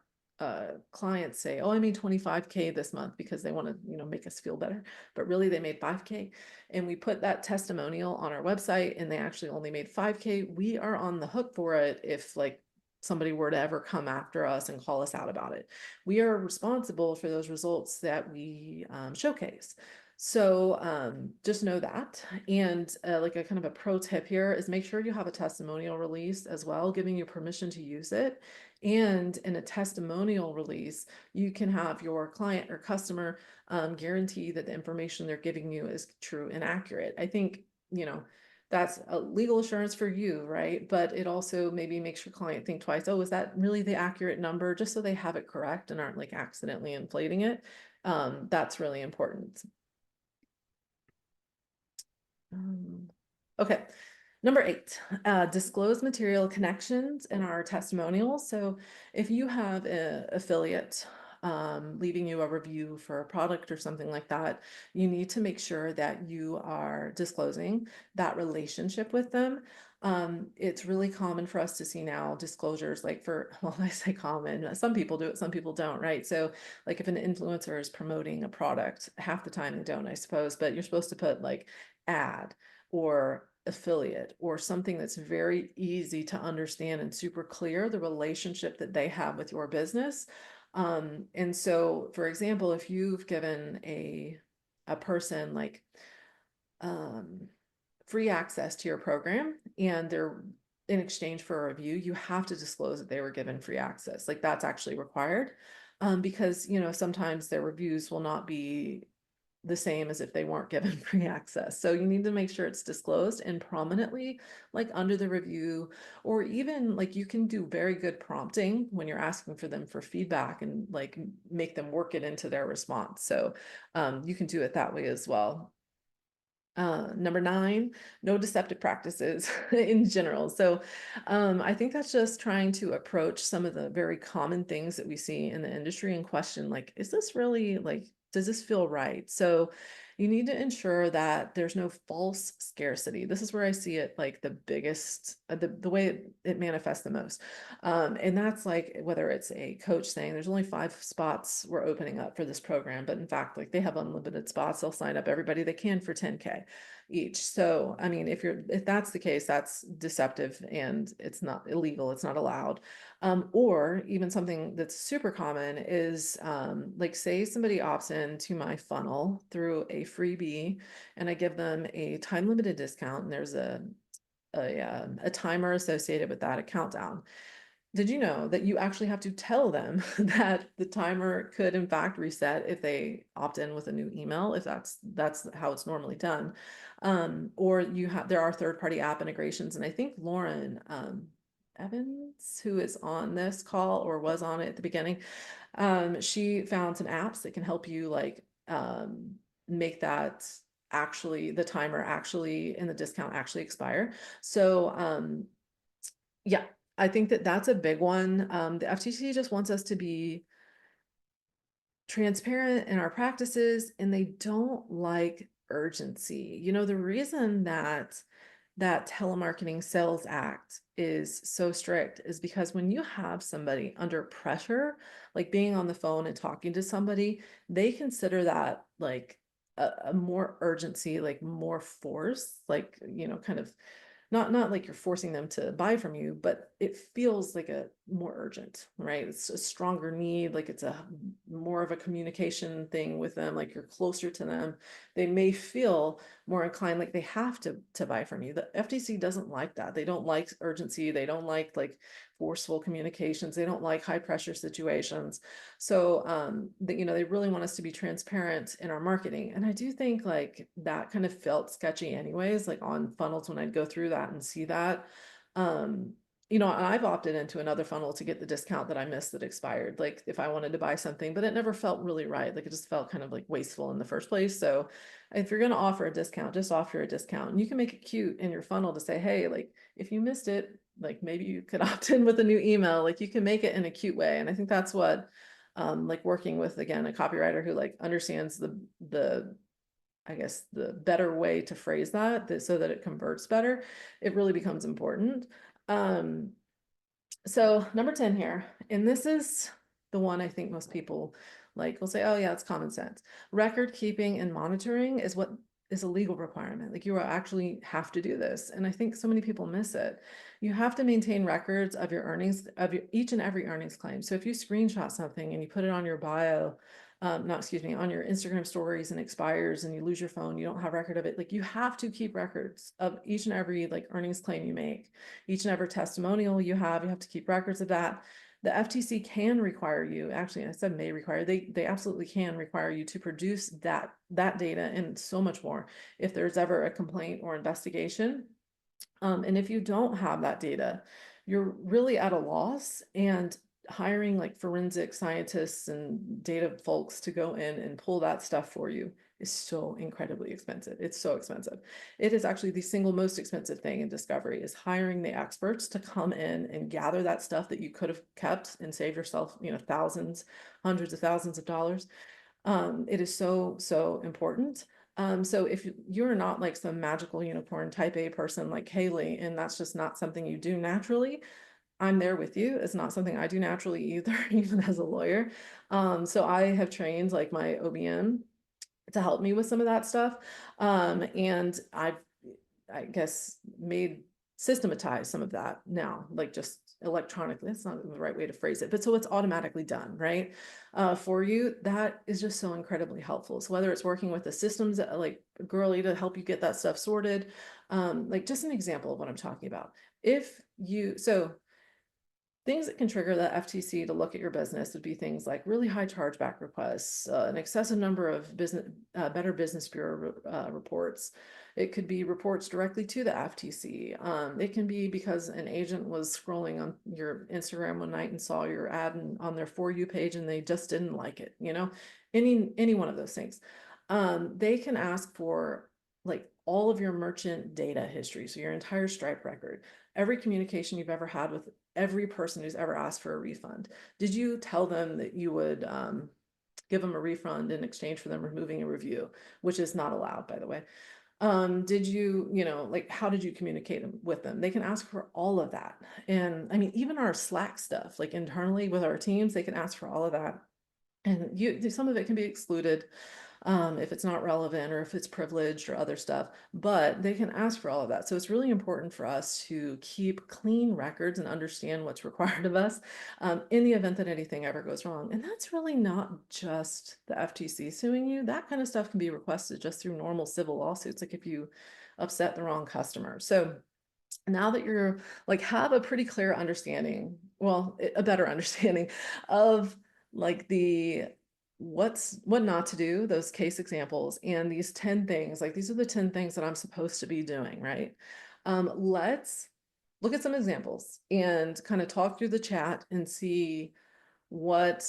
clients say, oh, I made 25K this month because they want to, make us feel better, but really they made 5K, and we put that testimonial on our website and they actually only made 5K, we are on the hook for it if like somebody were to ever come after us and call us out about it. We are responsible for those results that we showcase. So just know that. And like a kind of a pro tip here is make sure you have a testimonial release as well, giving you permission to use it. And in a testimonial release, you can have your client or customer guarantee that the information they're giving you is true and accurate. I think, that's a legal assurance for you, right? But it also maybe makes your client think twice. Oh, is that really the accurate number? Just so they have it correct and aren't like accidentally inflating it. That's really important. Okay, Number 8, disclose material connections in our testimonials. So if you have an affiliate leaving you a review for a product or something like that, you need to make sure that you are disclosing that relationship with them. It's really common for us to see now disclosures like for, well, I say common, some people do it, some people don't, right? So like if an influencer is promoting a product, half the time they don't, I suppose, but you're supposed to put like ad or affiliate or something that's very easy to understand and super clear the relationship that they have with your business. And so, for example, if you've given a person like um, free access to your program and they're in exchange for a review, you have to disclose that they were given free access. Like that's actually required, because sometimes their reviews will not be the same as if they weren't given free access. So you need to make sure it's disclosed and prominently, like under the review, or even like you can do very good prompting when you're asking for them for feedback and like make them work it into their response. So you can do it that way as well. Number 9, no deceptive practices in general. So I think that's just trying to approach some of the very common things that we see in the industry and question, like, is this really like, does this feel right? So you need to ensure that there's no false scarcity. This is where I see it like the biggest, the way it manifests the most. And that's like whether it's a coach saying there's only 5 spots we're opening up for this program, but in fact, like they have unlimited spots, they'll sign up everybody they can for 10K each. So, I mean, if that's the case, that's deceptive and it's not illegal, it's not allowed. Or even something that's super common is like say somebody opts in to my funnel through a freebie and I give them a time limited discount and there's a timer associated with that, a countdown. Did you know that you actually have to tell them that the timer could in fact reset if they opt in with a new email, if that's how it's normally done? Or there are third-party app integrations, and I think Lauren Evans, who is on this call or was on it at the beginning, she found some apps that can help you like make that actually the timer actually and the discount actually expire. So yeah, I think that that's a big one. The FTC just wants us to be transparent in our practices and they don't like urgency. The reason that Telemarketing Sales Act is so strict is because when you have somebody under pressure, like being on the phone and talking to somebody, they consider that like a more urgency, like more force, like, kind of not like you're forcing them to buy from you, but it feels like a more urgent, right? It's a stronger need, like it's a more of a communication thing with them, like you're closer to them. They may feel more inclined, like they have to buy from you. The FTC doesn't like that. They don't like urgency. They don't like forceful communications. They don't like high pressure situations. So they really want us to be transparent in our marketing. And I do think like that kind of felt sketchy anyways, like on funnels when I'd go through that and see that. Um, and I've opted into another funnel to get the discount that I missed that expired, like if I wanted to buy something, but it never felt really right. Like it just felt kind of like wasteful in the first place. So if you're going to offer a discount, just offer a discount. And you can make it cute in your funnel to say, hey, like if you missed it, like maybe you could opt in with a new email. Like you can make it in a cute way. And I think that's what like working with, again, a copywriter who like understands the I guess the better way to phrase that so that it converts better, it really becomes important. So number 10 here, and this is the one I think most people like will say, oh yeah, it's common sense. Record keeping and monitoring is what is a legal requirement. Like you actually have to do this. And I think so many people miss it. You have to maintain records of your earnings, of your each and every earnings claim. So if you screenshot something and you put it on your bio, not, excuse me, on your Instagram stories and expires and you lose your phone, you don't have record of it. Like you have to keep records of each and every like earnings claim you make, each and every testimonial you have to keep records of that. The FTC can require you, actually, I said may require, they absolutely can require you to produce that data and so much more if there's ever a complaint or investigation. And if you don't have that data, you're really at a loss, and hiring like forensic scientists and data folks to go in and pull that stuff for you is so incredibly expensive. It's so expensive. It is actually the single most expensive thing in discovery, is hiring the experts to come in and gather that stuff that you could have kept and save yourself, thousands, hundreds of thousands of dollars. It is so, so important. So if you're not like some magical unicorn type A person like Haley, and that's just not something you do naturally, I'm there with you. It's not something I do naturally either, even as a lawyer. So I have trained like my OBM to help me with some of that stuff. And I guess, systematize some of that now, like just electronically. That's not the right way to phrase it, but so it's automatically done, right? For you, that is just so incredibly helpful. So whether it's working with the systems like Girly to help you get that stuff sorted, like just an example of what I'm talking about. So things that can trigger the FTC to look at your business would be things like really high chargeback requests, an excessive number of Better Business Bureau reports. It could be reports directly to the FTC. It can be because an agent was scrolling on your Instagram one night and saw your ad on their For You page and they just didn't like it. Any one of those things. They can ask for like all of your merchant data history, so your entire Stripe record, every communication you've ever had with every person who's ever asked for a refund. Did you tell them that you would give them a refund in exchange for them removing a review, which is not allowed, by the way? Did you, like, how did you communicate with them? They can ask for all of that. And I mean, even our Slack stuff, like internally with our teams, they can ask for all of that. And some of it can be excluded if it's not relevant or if it's privileged or other stuff, but they can ask for all of that. So it's really important for us to keep clean records and understand what's required of us in the event that anything ever goes wrong. And that's really not just the FTC suing you. That kind of stuff can be requested just through normal civil lawsuits, like if you upset the wrong customer. So now that you're like have a pretty clear understanding, well, a better understanding of like what not to do, those case examples, and these 10 things, like these are the 10 things that I'm supposed to be doing, right? Let's look at some examples and kind of talk through the chat and see what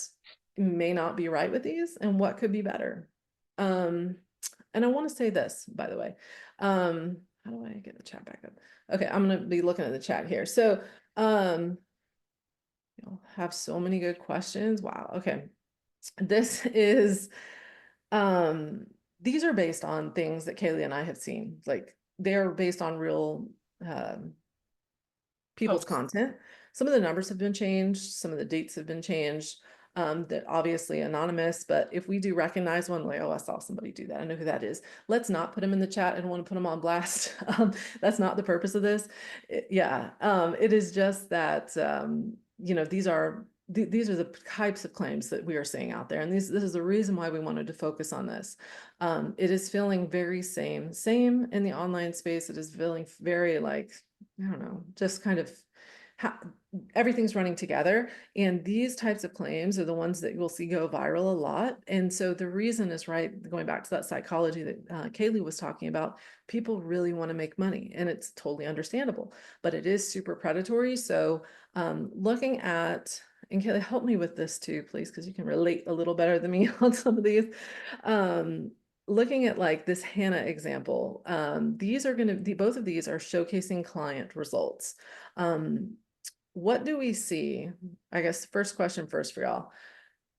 may not be right with these and what could be better. And I want to say this, by the way. How do I get the chat back up? Okay, I'm going to be looking at the chat here. So, you'll have so many good questions. Wow. Okay. This is, these are based on things that Kaylee and I have seen. Like they're based on real, people's content. Some of the numbers have been changed. Some of the dates have been changed. That obviously anonymous, but if we do recognize one, like, oh, I saw somebody do that, I know who that is. Let's not put them in the chat. I don't want to put them on blast. That's not the purpose of this. It is just that, these are the types of claims that we are seeing out there. And this is the reason why we wanted to focus on this. It is feeling very same in the online space. It is feeling very like, I don't know, just kind of everything's running together. And these types of claims are the ones that you'll see go viral a lot. And so the reason is, right, going back to that psychology that Kaylee was talking about, people really want to make money, and it's totally understandable, but it is super predatory. So looking at, and Kaylee, help me with this too, please, because you can relate a little better than me on some of these. Looking at like this Hannah example, these are going to be, both of these are showcasing client results. What do we see? I guess first question first for y'all.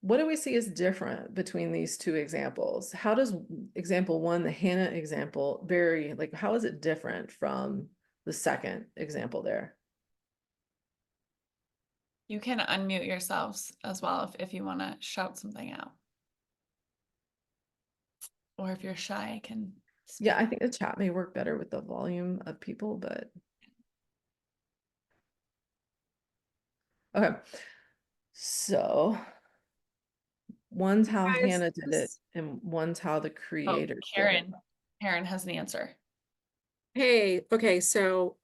What do we see is different between these two examples? How does example one, the Hannah example, vary? Like, how is it different from the second example there? You can unmute yourselves as well if you want to shout something out. Or if you're shy, I can speak. Yeah, I think the chat may work better with the volume of people, but okay. So one's how Guys, Hannah did it, and one's how the creator did it. Karen has an answer. Hey, okay, so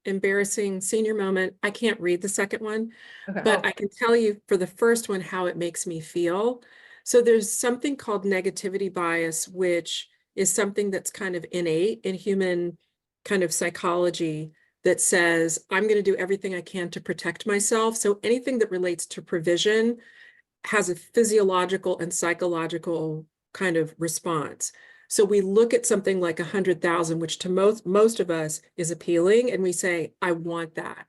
embarrassing senior moment. I can't read the second one, Okay. but I can tell you for the first one how it makes me feel. So there's something called negativity bias, which is something that's kind of innate in human kind of psychology that says, I'm going to do everything I can to protect myself. So anything that relates to provision has a physiological and psychological kind of response. So we look at something like 100,000, which to most of us is appealing, and we say, I want that.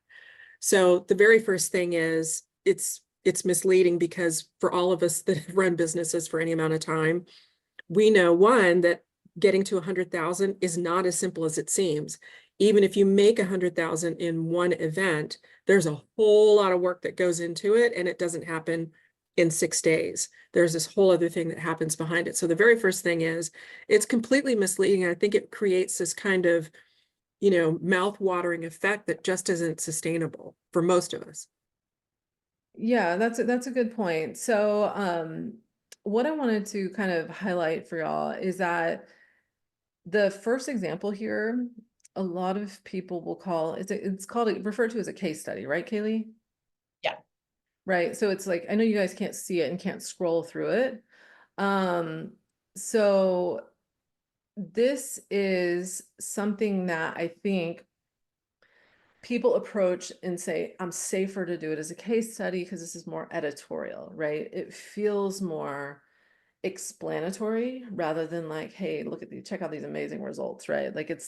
So the very first thing is it's misleading, because for all of us that have run businesses for any amount of time, we know, one, that getting to 100,000 is not as simple as it seems. Even if you make 100,000 in one event, there's a whole lot of work that goes into it, and it doesn't happen in 6 days. There's this whole other thing that happens behind it. So the very first thing is it's completely misleading. I think it creates this kind of, mouth-watering effect that just isn't sustainable for most of us. Yeah, that's a good point. So, what I wanted to kind of highlight for y'all is that the first example here, a lot of people will call it's called referred to as a case study, right, Kaylee? Yeah. Right. So it's like, I know you guys can't see it and can't scroll through it. So this is something that I think people approach and say, I'm safer to do it as a case study because this is more editorial, right? It feels more explanatory rather than like, hey, look at check out these amazing results, right? Like it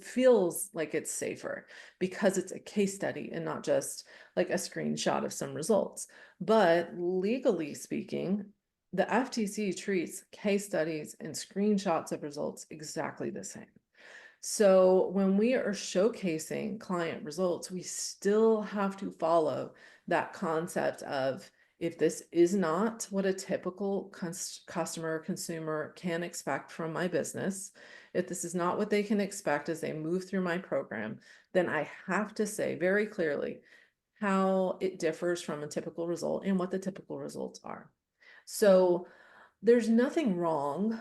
feels like it's safer because it's a case study and not just like a screenshot of some results. But legally speaking, the FTC treats case studies and screenshots of results exactly the same. So when we are showcasing client results, we still have to follow that concept of, if this is not what a typical customer consumer can expect from my business, if this is not what they can expect as they move through my program, then I have to say very clearly how it differs from a typical result and what the typical results are. So there's nothing wrong,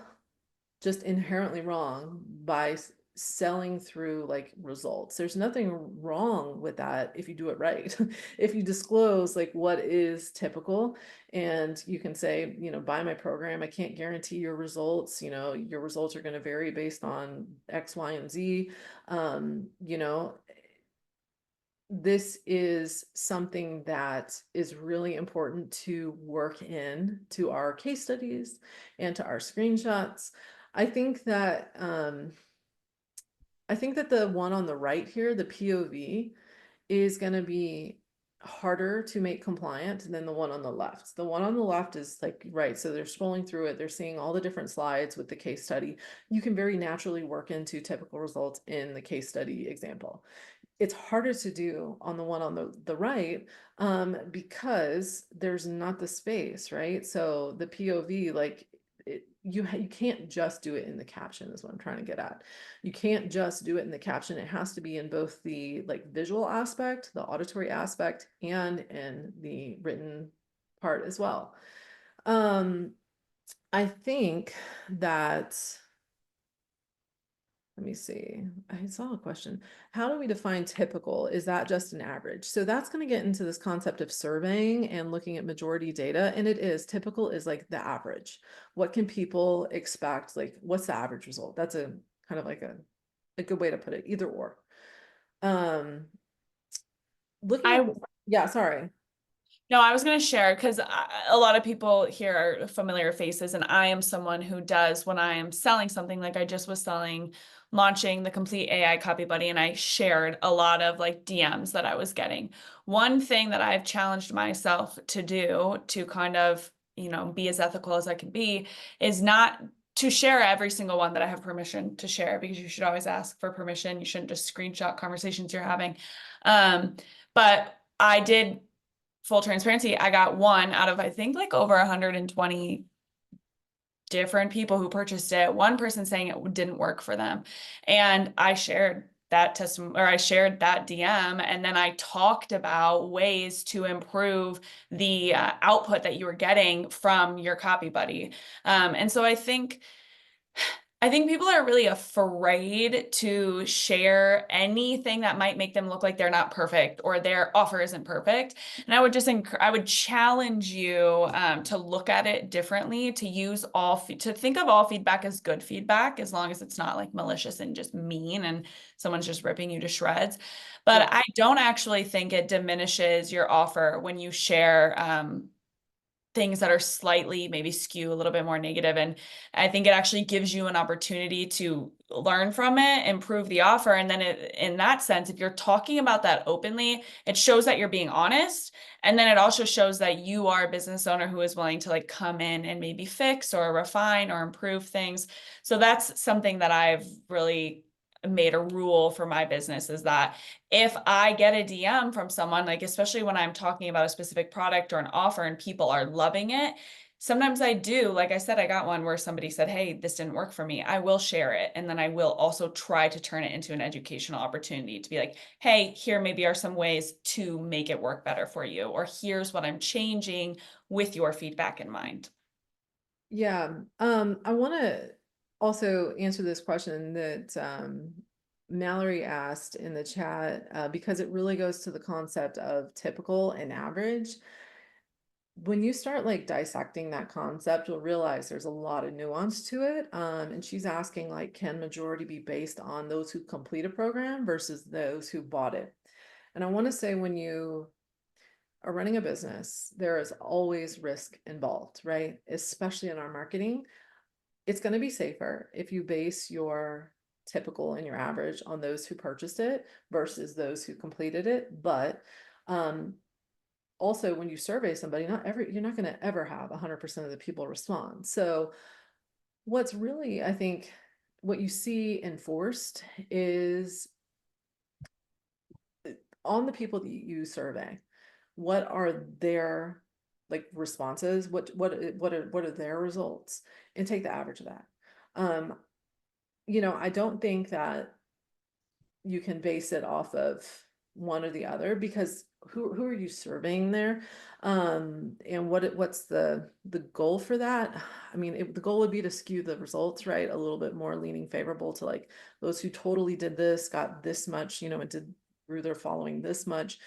just inherently wrong, by selling through like results. There's nothing wrong with that if you do it right. If you disclose like what is typical, and you can say, buy my program, I can't guarantee your results, your results are going to vary based on X, Y, and Z. This is something that is really important to work in to our case studies and to our screenshots. I think that the one on the right here, the POV, is going to be harder to make compliant than the one on the left. The one on the left is like, right, so they're scrolling through it, they're seeing all the different slides with the case study. You can very naturally work into typical results in the case study example. It's harder to do on the one on the right, because there's not the space, right? So the POV, like you can't just do it in the caption, is what I'm trying to get at. You can't just do it in the caption. It has to be in both the like visual aspect, the auditory aspect, and in the written part as well. I think that, let me see. I saw a question. How do we define typical? Is that just an average? So that's going to get into this concept of surveying and looking at majority data. And it is, typical is like the average. What can people expect? Like, what's the average result? That's a kind of like a good way to put it, either or. Looking at, yeah, sorry. No, I was going to share because a lot of people here are familiar faces, and I am someone who does, when I am selling something, like I just was launching the complete AI copy buddy, and I shared a lot of like DMs that I was getting. One thing that I've challenged myself to do to kind of, be as ethical as I can be is not to share every single one that I have permission to share, because you should always ask for permission. You shouldn't just screenshot conversations you're having. But I did, full transparency, I got one out of, I think, like over 120 different people who purchased it. One person saying it didn't work for them. And I shared that testimony, or I shared that DM, and then I talked about ways to improve the output that you were getting from your copy buddy. And so I think people are really afraid to share anything that might make them look like they're not perfect or their offer isn't perfect. And I would just I would challenge you to look at it differently, to use to think of all feedback as good feedback, as long as it's not like malicious and just mean and someone's just ripping you to shreds. But Yeah. I don't actually think it diminishes your offer when you share things that are slightly maybe skew a little bit more negative. And I think it actually gives you an opportunity to learn from it, improve the offer. And then in that sense, if you're talking about that openly, it shows that you're being honest. And then it also shows that you are a business owner who is willing to like come in and maybe fix or refine or improve things. So that's something that I've really made a rule for my business, is that if I get a DM from someone, like especially when I'm talking about a specific product or an offer and people are loving it, sometimes I do, like I said, I got one where somebody said, hey, this didn't work for me. I will share it. And then I will also try to turn it into an educational opportunity to be like, hey, here maybe are some ways to make it work better for you, or here's what I'm changing with your feedback in mind. Yeah, I want to also answer this question that Mallory asked in the chat, because it really goes to the concept of typical and average. When you start like dissecting that concept, you'll realize there's a lot of nuance to it. And she's asking like, can majority be based on those who complete a program versus those who bought it? And I want to say, when you are running a business, there is always risk involved, right? Especially in our marketing. It's going to be safer if you base your typical and your average on those who purchased it versus those who completed it. But also, when you survey somebody, you're not going to ever have 100% of the people respond. So what's really, I think, what you see enforced is on the people that you survey, what are their like responses? What are their results? And take the average of that. I don't think that you can base it off of one or the other, because who are you surveying there? And what's the goal for that? I mean, the goal would be to skew the results, right? A little bit more leaning favorable to like those who totally did this, got this much, and did through their following this much.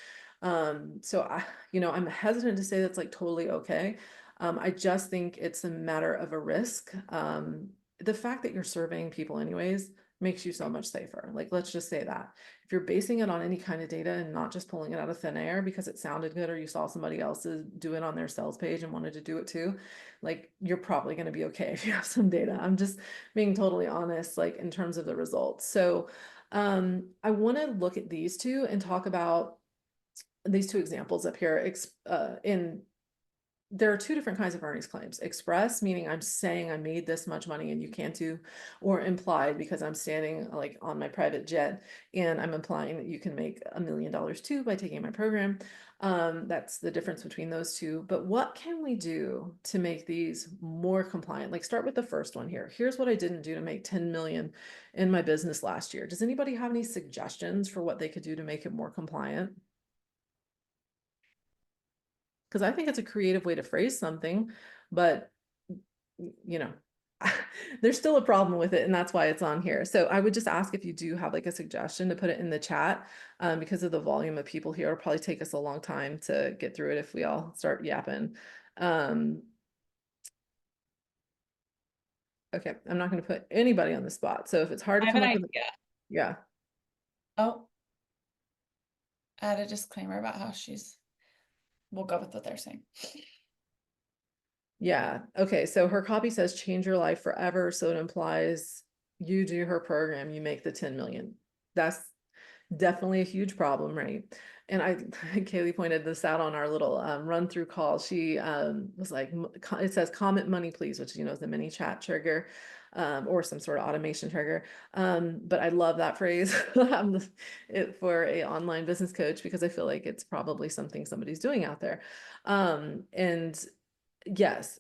So I'm hesitant to say that's like totally okay. I just think it's a matter of a risk. The fact that you're surveying people anyways makes you so much safer. Like, let's just say that if you're basing it on any kind of data and not just pulling it out of thin air because it sounded good or you saw somebody else's do it on their sales page and wanted to do it too, like, you're probably going to be okay if you have some data. I'm just being totally honest, like in terms of the results. So I want to look at these two and talk about these two examples up here. There are two different kinds of earnings claims: express, meaning I'm saying I made this much money and you can't do, or implied, because I'm standing like on my private jet and I'm implying that you can make $1 million too by taking my program. That's the difference between those two. But what can we do to make these more compliant? Like, start with the first one here. Here's what I didn't do to make 10 million in my business last year. Does anybody have any suggestions for what they could do to make it more compliant? Because I think it's a creative way to phrase something, but you know, there's still a problem with it, and that's why it's on here. So I would just ask if you do have like a suggestion to put it in the chat, because of the volume of people here. It'll probably take us a long time to get through it if we all start yapping. Okay, I'm not going to put anybody on the spot. So if it's hard I to have come an up with, idea. yeah. Oh, add a disclaimer about how we'll go with what they're saying. Yeah. Okay. So her copy says change your life forever. So it implies you do her program, you make the 10 million. That's definitely a huge problem, right? And Kaylee pointed this out on our little run through call. She was like, it says comment money, please, which, is the mini chat trigger, or some sort of automation trigger. But I love that phrase for a online business coach, because I feel like it's probably something somebody's doing out there. And yes,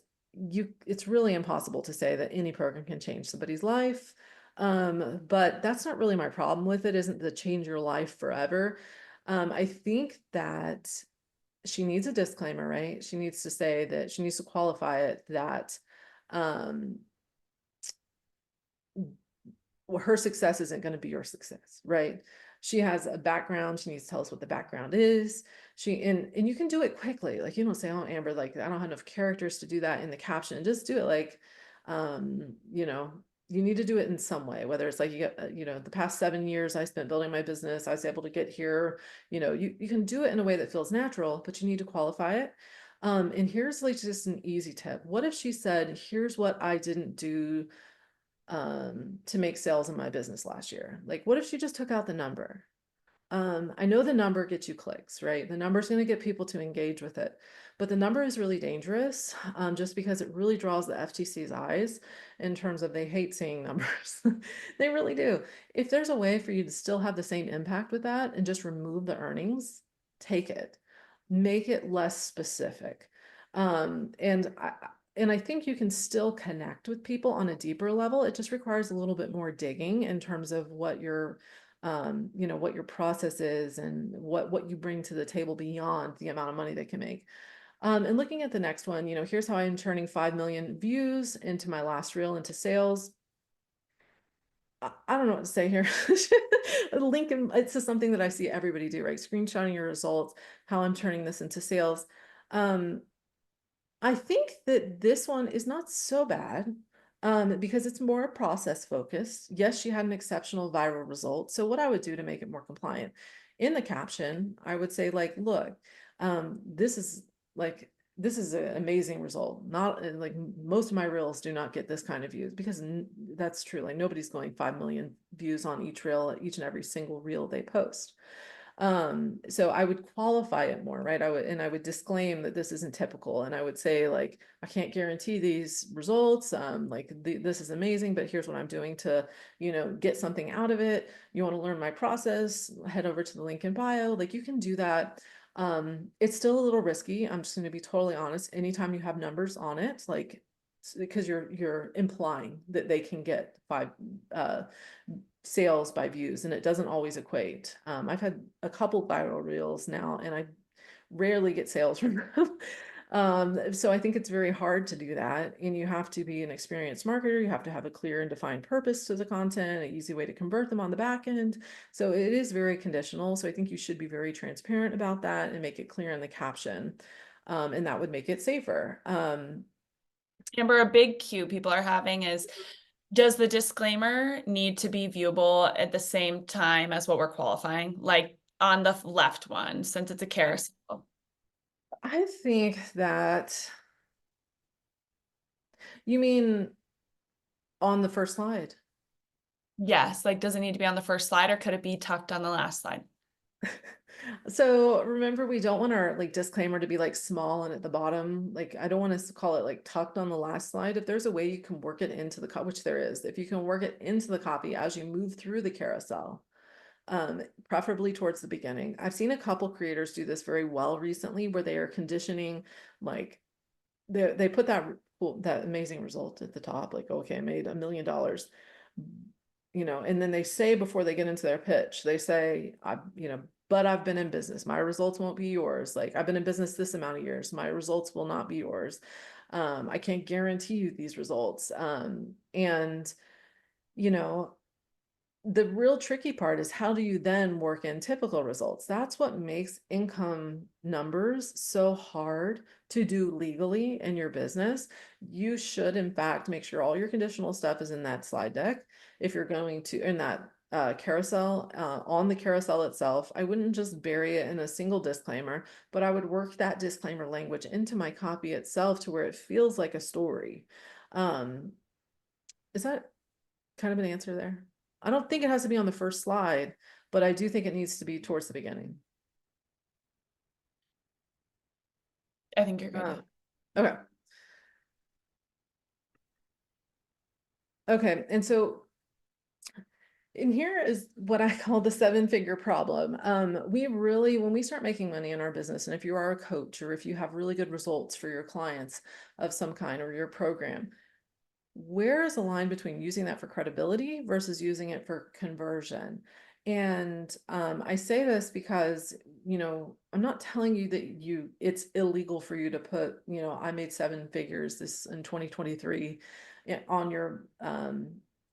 it's really impossible to say that any program can change somebody's life. But that's not really my problem with it, isn't the change your life forever. I think that she needs a disclaimer, right? She needs to say that she needs to qualify it that her success isn't going to be your success, right? She has a background. She needs to tell us what the background is. And you can do it quickly. Like, you don't say, oh, Amber, like, I don't have enough characters to do that in the caption. Just do it. Like, you need to do it in some way, whether it's like, you get, the past 7 years I spent building my business, I was able to get here. You can do it in a way that feels natural, but you need to qualify it. And here's like just an easy tip. What if she said, here's what I didn't do to make sales in my business last year? Like, what if she just took out the number? I know the number gets you clicks, right? The number is going to get people to engage with it, but the number is really dangerous, just because it really draws the FTC's eyes in terms of they hate seeing numbers. They really do. If there's a way for you to still have the same impact with that and just remove the earnings, take it, make it less specific. And I think you can still connect with people on a deeper level. It just requires a little bit more digging in terms of what your what your process is and what you bring to the table beyond the amount of money they can make. And looking at the next one, here's how I'm turning 5 million views into my last reel into sales. I don't know what to say here. Lincoln, it's just something that I see everybody do, right? Screenshotting your results, how I'm turning this into sales. I think that this one is not so bad, because it's more process focused. Yes, she had an exceptional viral result. So what I would do to make it more compliant, in the caption, I would say like, look, this is an amazing result. Not like most of my reels do not get this kind of views, because that's true. Like nobody's going 5 million views on each reel, each and every single reel they post. So I would qualify it more, right? I would disclaim that this isn't typical, and I would say like, I can't guarantee these results. This is amazing, but here's what I'm doing to, get something out of it. You want to learn my process, head over to the link in bio. Like you can do that. It's still a little risky. I'm just going to be totally honest. Anytime you have numbers on it, like, because you're implying that they can get 5 sales by views, and it doesn't always equate. I've had a couple viral reels now, and I rarely get sales from them. So I think it's very hard to do that, and you have to be an experienced marketer. You have to have a clear and defined purpose to the content, an easy way to convert them on the back end. So it is very conditional. So I think you should be very transparent about that and make it clear in the caption, and that would make it safer. Amber, a big cue people are having is, does the disclaimer need to be viewable at the same time as what we're qualifying? Like on the left one, since it's a carousel. I think that you mean on the first slide. Yes, like does it need to be on the first slide, or could it be tucked on the last slide? So remember, we don't want our like disclaimer to be like small and at the bottom. Like I don't want us to call it like tucked on the last slide. If there's a way you can work it into the copy, which there is, if you can work it into the copy as you move through the carousel, preferably towards the beginning. I've seen a couple creators do this very well recently, where they are conditioning, like they put that amazing result at the top, like, okay, I made $1 million, and then they say before they get into their pitch, they say, but I've been in business. My results won't be yours. Like I've been in business this amount of years. My results will not be yours. I can't guarantee you these results. And the real tricky part is, how do you then work in typical results? That's what makes income numbers so hard to do legally in your business. You should, in fact, make sure all your conditional stuff is in that slide deck. If you're going to, in that carousel, on the carousel itself, I wouldn't just bury it in a single disclaimer, but I would work that disclaimer language into my copy itself to where it feels like a story. Is that kind of an answer there? I don't think it has to be on the first slide, but I do think it needs to be towards the beginning. I think you're good. Okay. Okay. And so in here is what I call the 7-figure problem. We really, when we start making money in our business, and if you are a coach, or if you have really good results for your clients of some kind, or your program, where is the line between using that for credibility versus using it for conversion? And I say this because, I'm not telling you that it's illegal for you to put, I made 7 figures this in 2023 on your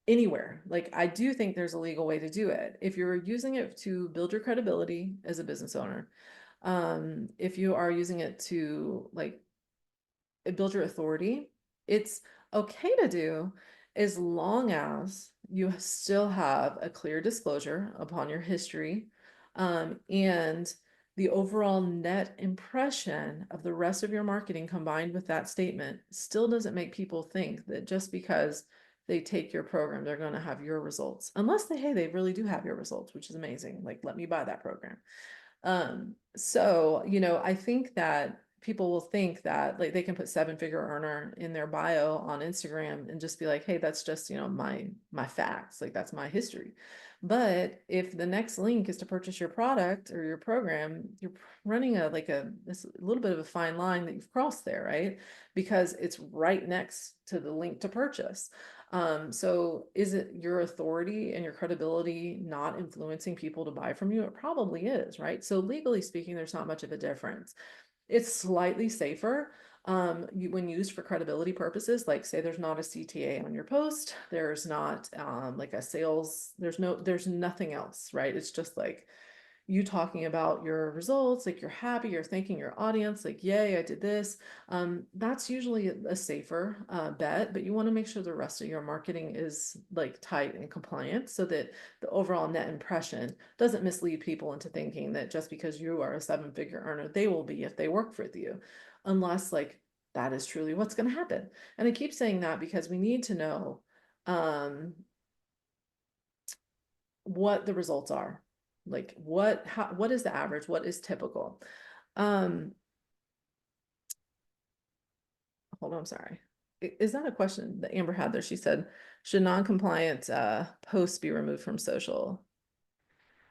anywhere. Like I do think there's a legal way to do it. If you're using it to build your credibility as a business owner, if you are using it to like build your authority, it's okay to do, as long as you still have a clear disclosure upon your history, and the overall net impression of the rest of your marketing combined with that statement still doesn't make people think that just because they take your program, they're going to have your results, unless they really do have your results, which is amazing. Like, let me buy that program. So, I think that people will think that like they can put 7-figure earner in their bio on Instagram and just be like, hey, that's just, my facts, like that's my history. But if the next link is to purchase your product or your program, you're running this little bit of a fine line that you've crossed there, right? Because it's right next to the link to purchase. So is it your authority and your credibility not influencing people to buy from you? It probably is, right? So legally speaking, there's not much of a difference. It's slightly safer when used for credibility purposes, like say there's not a CTA on your post, there's not like a sales, there's nothing else, right? It's just like you talking about your results, like you're happy, you're thanking your audience, like, yay, I did this. That's usually a safer bet, but you want to make sure the rest of your marketing is like tight and compliant so that the overall net impression doesn't mislead people into thinking that just because you are a 7-figure earner, they will be if they work with you, unless like that is truly what's going to happen. And I keep saying that because we need to know what the results are. Like what is the average? What is typical? Hold on, I'm sorry. Is that a question that Amber had there? She said, should non-compliant posts be removed from social?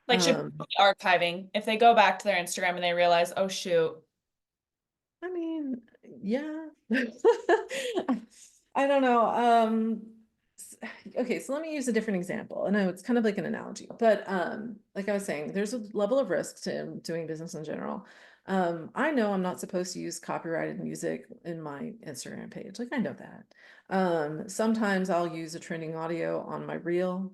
Like, should Um, be archiving if they go back to their Instagram and they realize, oh shoot. I mean, yeah. I don't know. Okay, so let me use a different example. I know it's kind of like an analogy, but like I was saying, there's a level of risk to doing business in general. I know I'm not supposed to use copyrighted music in my Instagram page. Like I know that. Sometimes I'll use a trending audio on my reel.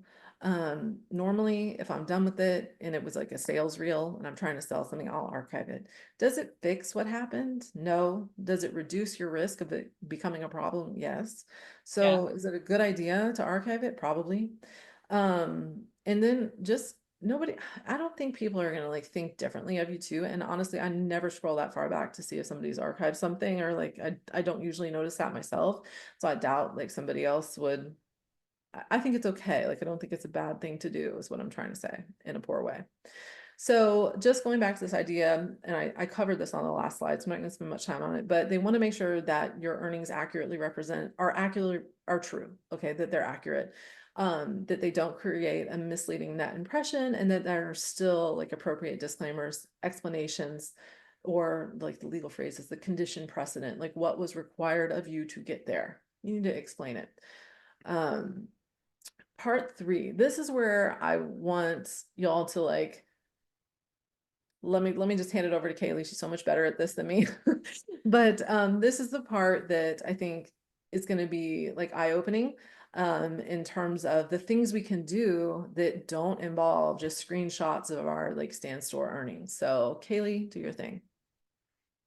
Normally, if I'm done with it and it was like a sales reel and I'm trying to sell something, I'll archive it. Does it fix what happened? No. Does it reduce your risk of it becoming a problem? Yes. Yeah. So is it a good idea to archive it? Probably. And then just nobody, I don't think people are gonna like think differently of you too. And honestly, I never scroll that far back to see if somebody's archived something, or like I don't usually notice that myself. So I doubt like somebody else would. I think it's okay. Like I don't think it's a bad thing to do, is what I'm trying to say in a poor way. So just going back to this idea, and I covered this on the last slide, so I'm not going to spend much time on it, but they want to make sure that your earnings are true, okay, that they're accurate, that they don't create a misleading net impression, and that there are still like appropriate disclaimers, explanations, or like the legal phrase is the condition precedent, like what was required of you to get there. You need to explain it. Part 3, this is where I want y'all to like, let me just hand it over to Kaylee. She's so much better at this than me. But this is the part that I think is going to be like eye-opening in terms of the things we can do that don't involve just screenshots of our like stand store earnings. So Kaylee, do your thing.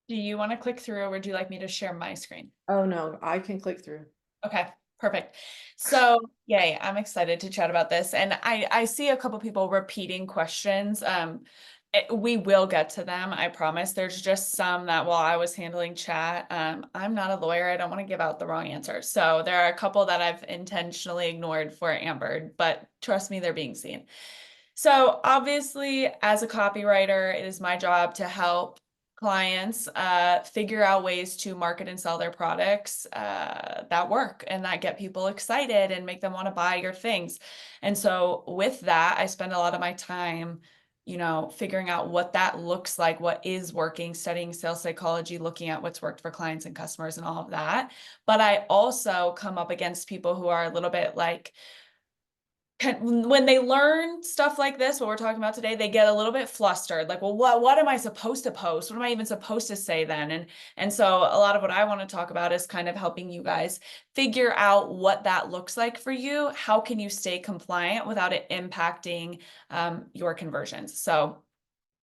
Do you want to click through or would you like me to share my screen? Oh no, I can click through. Okay, perfect. So yay, I'm excited to chat about this. And I see a couple people repeating questions. We will get to them, I promise. There's just some that while I was handling chat, I'm not a lawyer. I don't want to give out the wrong answer. So there are a couple that I've intentionally ignored for Amber, but trust me, they're being seen. So obviously, as a copywriter, it is my job to help clients figure out ways to market and sell their products that work and that get people excited and make them want to buy your things. And so with that, I spend a lot of my time, figuring out what that looks like, what is working, studying sales psychology, looking at what's worked for clients and customers and all of that. But I also come up against people who are a little bit like, when they learn stuff like this, what we're talking about today, they get a little bit flustered. Like, well, what am I supposed to post? What am I even supposed to say then? And so a lot of what I want to talk about is kind of helping you guys figure out what that looks like for you. How can you stay compliant without it impacting your conversions? So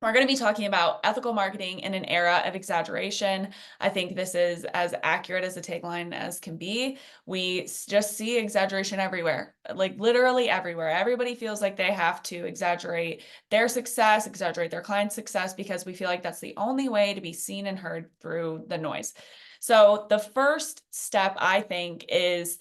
We're going to be talking about ethical marketing in an era of exaggeration. I think this is as accurate as a tagline as can be. We just see exaggeration everywhere, like literally everywhere. Everybody feels like they have to exaggerate their success, exaggerate their client's success, because we feel like that's the only way to be seen and heard through the noise. So the first step, I think, is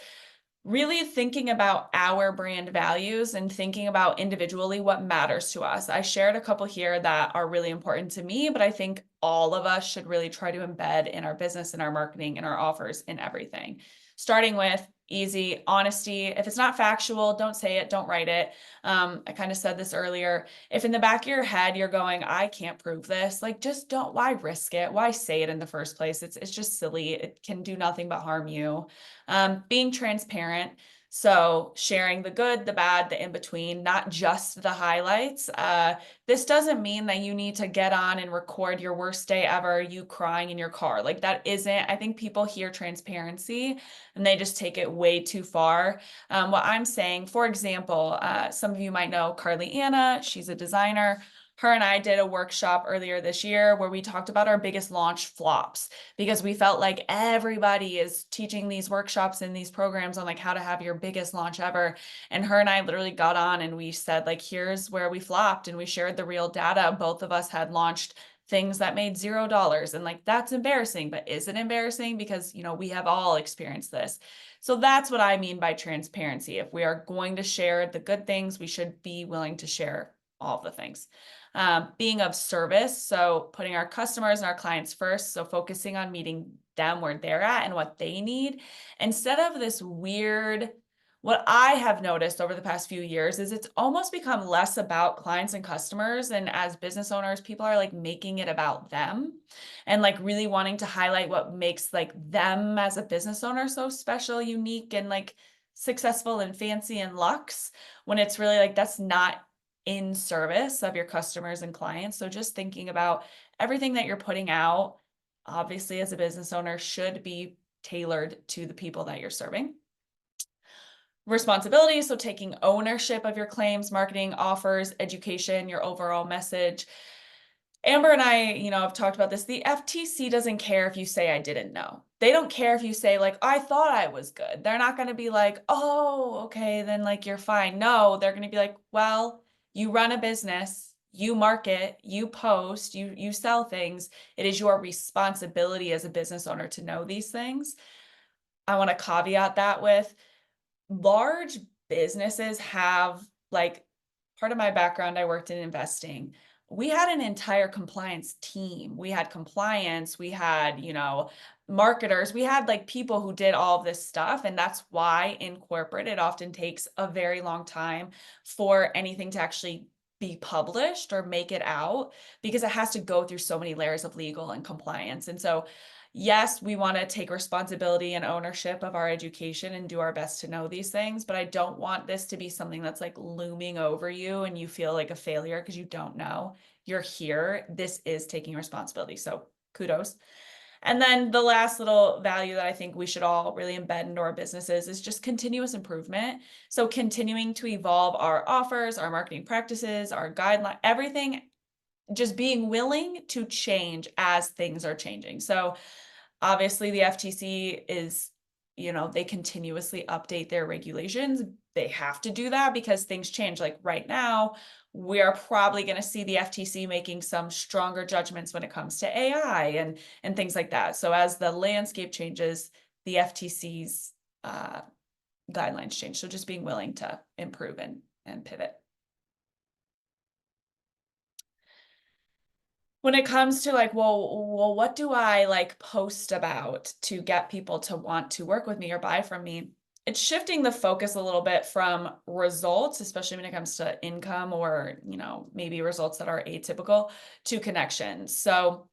really thinking about our brand values and thinking about individually what matters to us. I shared a couple here that are really important to me, but I think all of us should really try to embed in our business, in our marketing, in our offers, in everything. Starting with easy honesty. If it's not factual, don't say it, don't write it. I kind of said this earlier. If in the back of your head you're going, I can't prove this, like just don't, why risk it? Why say it in the first place? It's just silly. It can do nothing but harm you. Being transparent. So sharing the good, the bad, the in-between, not just the highlights. This doesn't mean that you need to get on and record your worst day ever, you crying in your car. Like that isn't, I think people hear transparency and they just take it way too far. What I'm saying, for example, some of you might know Carly Anna, she's a designer. Her and I did a workshop earlier this year where we talked about our biggest launch flops, because we felt like everybody is teaching these workshops and these programs on like how to have your biggest launch ever. And her and I literally got on and we said, like, here's where we flopped, and we shared the real data. Both of us had launched things that made $0. And like, that's embarrassing, but is it embarrassing? Because, you know, we have all experienced this. So that's what I mean by transparency. If we are going to share the good things, we should be willing to share all the things. Being of service, so putting our customers and our clients first, so focusing on meeting them where they're at and what they need, instead of this weird, what I have noticed over the past few years is it's almost become less about clients and customers, and as business owners, people are like making it about them and like really wanting to highlight what makes like them as a business owner so special, unique, and like successful and fancy and luxe, when it's really like that's not in service of your customers and clients. So just thinking about everything that you're putting out, obviously as a business owner, should be tailored to the people that you're serving. Responsibility, so taking ownership of your claims, marketing, offers, education, your overall message. Amber and I, you know, have talked about this. The FTC doesn't care if you say I didn't know. They don't care if you say like, I thought I was good. They're not going to be like, oh, okay, then like you're fine. No, they're going to be like, well, you run a business, you market, you post, you sell things. It is your responsibility as a business owner to know these things. I want to caveat that with large businesses have, like, part of my background, I worked in investing. We had an entire compliance team. We had compliance, we had, you know, marketers, we had like people who did all of this stuff. And that's why in corporate, it often takes a very long time for anything to actually be published or make it out, because it has to go through so many layers of legal and compliance. And so yes, we want to take responsibility and ownership of our education and do our best to know these things, but I don't want this to be something that's like looming over you and you feel like a failure because you don't know. You're here. This is taking responsibility. So kudos. And then the last little value that I think we should all really embed into our businesses is just continuous improvement. So continuing to evolve our offers, our marketing practices, our guideline, everything, just being willing to change as things are changing. So obviously the FTC is, you know, they continuously update their regulations. They have to do that because things change. Like right now, we are probably going to see the FTC making some stronger judgments when it comes to AI and things like that. So as the landscape changes, the FTC's guidelines change. So just being willing to improve and pivot. When it comes to like, well, what do I like post about to get people to want to work with me or buy from me? It's shifting the focus a little bit from results, especially when it comes to income or, you know, maybe results that are atypical, to connections. So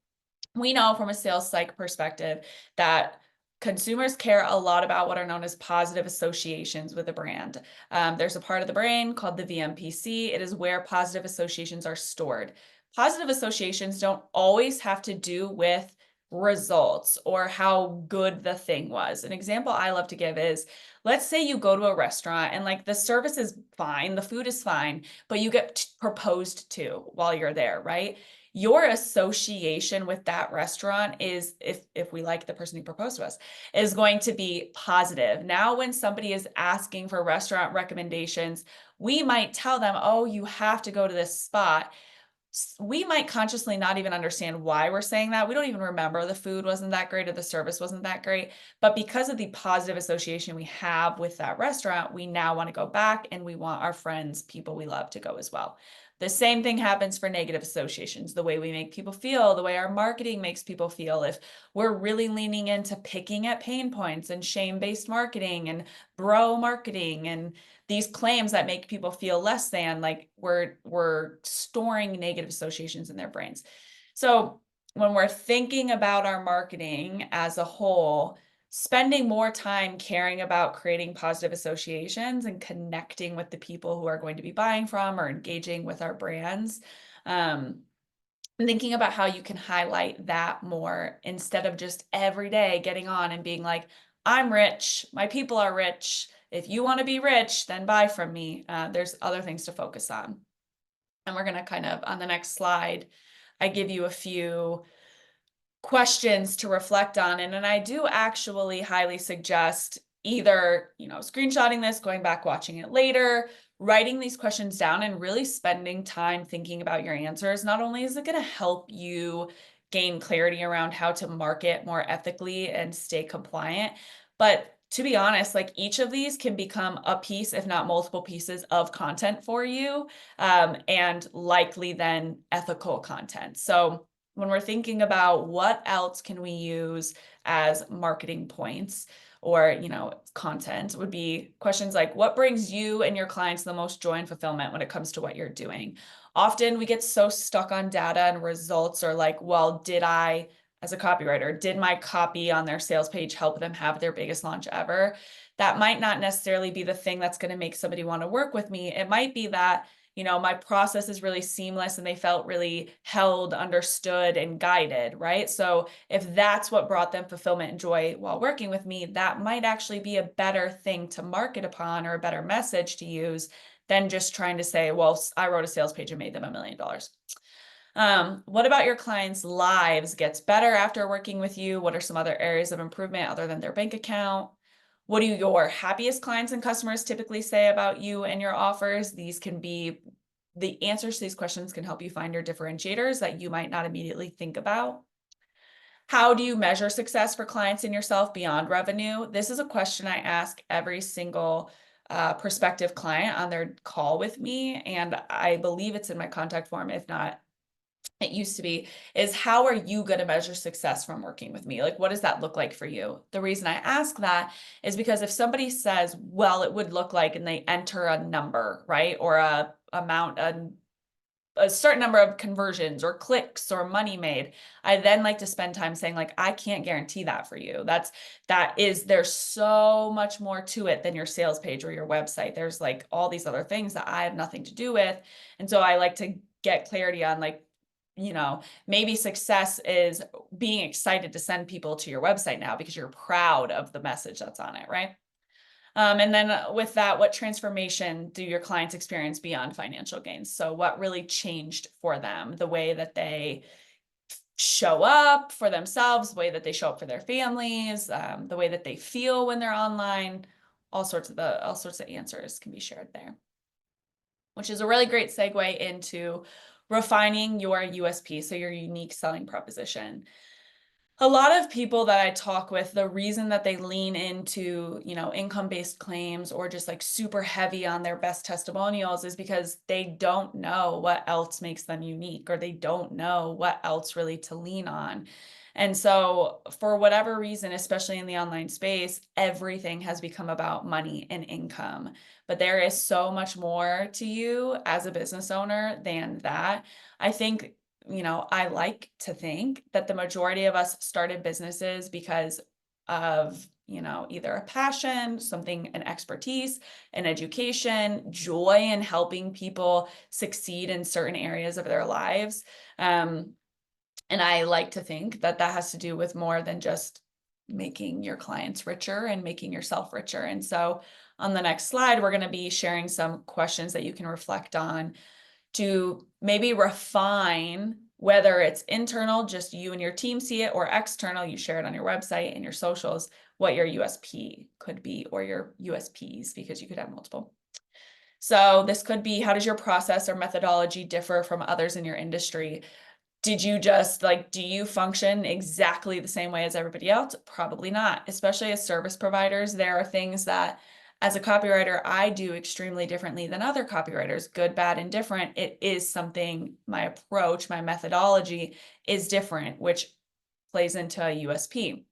we know from a sales psych perspective that consumers care a lot about what are known as positive associations with a brand. There's a part of the brain called the VMPC. It is where positive associations are stored. Positive associations don't always have to do with results or how good the thing was. An example I love to give is, let's say you go to a restaurant and like the service is fine, the food is fine, but you get proposed to while you're there, right? Your association with that restaurant is, if we like the person who proposed to us, is going to be positive. Now, when somebody is asking for restaurant recommendations, we might tell them, oh, you have to go to this spot. We might consciously not even understand why we're saying that. We don't even remember the food wasn't that great or the service wasn't that great. But because of the positive association we have with that restaurant, we now want to go back and we want our friends, people we love, to go as well. The same thing happens for negative associations, the way we make people feel, the way our marketing makes people feel. If we're really leaning into picking at pain points and shame-based marketing and bro marketing and these claims that make people feel less than, like we're storing negative associations in their brains. So when we're thinking about our marketing as a whole, spending more time caring about creating positive associations and connecting with the people who are going to be buying from or engaging with our brands, thinking about how you can highlight that more instead of just every day getting on and being like, I'm rich, my people are rich. If you want to be rich, then buy from me. There's other things to focus on. And we're going to kind of, on the next slide, I give you a few questions to reflect on. And I do actually highly suggest either, screenshotting this, going back, watching it later, writing these questions down and really spending time thinking about your answers. Not only is it going to help you gain clarity around how to market more ethically and stay compliant, but to be honest, like each of these can become a piece, if not multiple pieces of content for you, and likely then ethical content. So when we're thinking about what else can we use as marketing points or, content, would be questions like, what brings you and your clients the most joy and fulfillment when it comes to what you're doing? Often we get so stuck on data and results, or like, well, as a copywriter, did my copy on their sales page help them have their biggest launch ever? That might not necessarily be the thing that's going to make somebody want to work with me. It might be that, my process is really seamless and they felt really held, understood, and guided, right? So if that's what brought them fulfillment and joy while working with me, that might actually be a better thing to market upon or a better message to use than just trying to say, well, I wrote a sales page and made them $1 million. What about your clients' lives gets better after working with you? What are some other areas of improvement other than their bank account? What do your happiest clients and customers typically say about you and your offers? The answers to these questions can help you find your differentiators that you might not immediately think about. How do you measure success for clients and yourself beyond revenue? This is a question I ask every single prospective client on their call with me, and I believe it's in my contact form. If not, it used to be, is how are you going to measure success from working with me? Like, what does that look like for you? The reason I ask that is because if somebody says, well, it would look like, and they enter a number, right? Or a certain number of conversions or clicks or money made, I then like to spend time saying, like, I can't guarantee that for you. There's so much more to it than your sales page or your website. There's like all these other things that I have nothing to do with. And so I like to get clarity on, like, maybe success is being excited to send people to your website now because you're proud of the message that's on it, right? And then with that, what transformation do your clients experience beyond financial gains? So what really changed for them? The way that they show up for themselves, the way that they show up for their families, the way that they feel when they're online, all sorts of answers can be shared there, which is a really great segue into refining your USP, so your unique selling proposition. A lot of people that I talk with, the reason that they lean into, income-based claims or just like super heavy on their best testimonials is because they don't know what else makes them unique, or they don't know what else really to lean on. And so for whatever reason, especially in the online space, everything has become about money and income. But there is so much more to you as a business owner than that. I think, I like to think that the majority of us started businesses because of, either a passion, an expertise, an education, joy in helping people succeed in certain areas of their lives. And I like to think that that has to do with more than just making your clients richer and making yourself richer. And so on the next slide, we're going to be sharing some questions that you can reflect on to maybe refine whether it's internal, just you and your team see it, or external, you share it on your website and your socials, what your USP could be, or your USPs, because you could have multiple. So this could be, how does your process or methodology differ from others in your industry? Did you just do you function exactly the same way as everybody else? Probably not, especially as service providers. There are things that as a copywriter, I do extremely differently than other copywriters, good, bad, and different. It is something, my approach, my methodology is different, which plays into a USP.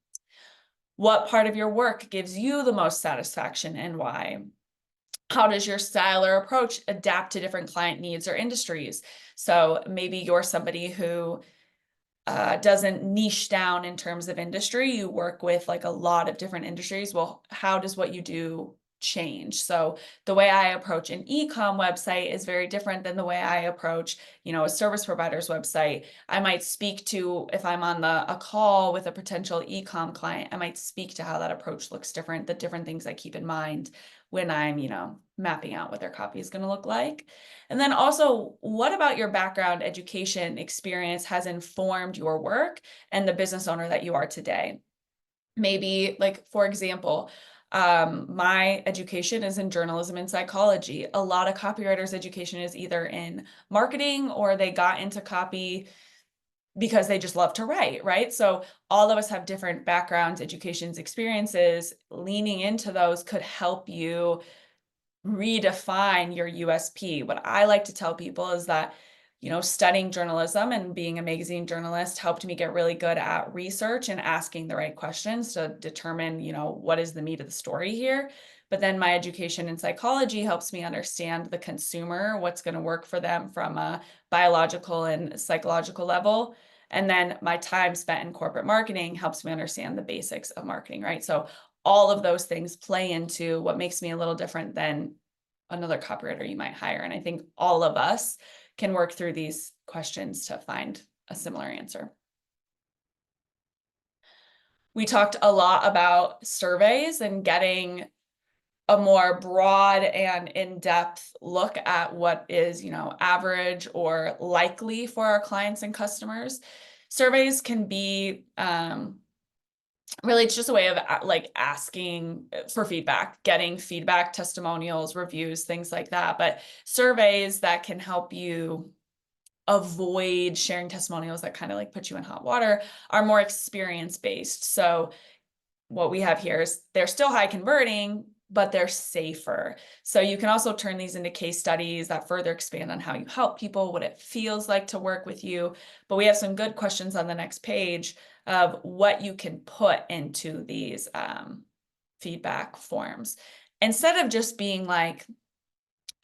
What part of your work gives you the most satisfaction and why? How does your style or approach adapt to different client needs or industries? So maybe you're somebody who doesn't niche down in terms of industry. You work with like a lot of different industries. Well, how does what you do change? So the way I approach an e-com website is very different than the way I approach, a service provider's website. I might speak to, if I'm on a call with a potential e-com client, I might speak to how that approach looks different, the different things I keep in mind when I'm, mapping out what their copy is going to look like. And then also, what about your background, education, experience has informed your work and the business owner that you are today? Maybe, for example, my education is in journalism and psychology. A lot of copywriters' education is either in marketing or they got into copy because they just love to write, right? So all of us have different backgrounds, educations, experiences. Leaning into those could help you redefine your USP. What I like to tell people is that, studying journalism and being a magazine journalist helped me get really good at research and asking the right questions to determine, what is the meat of the story here. But then my education in psychology helps me understand the consumer, what's going to work for them from a biological and psychological level. And then my time spent in corporate marketing helps me understand the basics of marketing, right? So all of those things play into what makes me a little different than another copywriter you might hire. And I think all of us can work through these questions to find a similar answer. We talked a lot about surveys and getting a more broad and in-depth look at what is, average or likely for our clients and customers. Surveys can be really, it's just a way of asking for feedback, getting feedback, testimonials, reviews, things like that. But surveys that can help you avoid sharing testimonials that kind of put you in hot water are more experience-based. So what we have here is they're still high converting, but they're safer. So you can also turn these into case studies that further expand on how you help people, what it feels like to work with you. But we have some good questions on the next page of what you can put into these feedback forms. Instead of just being like,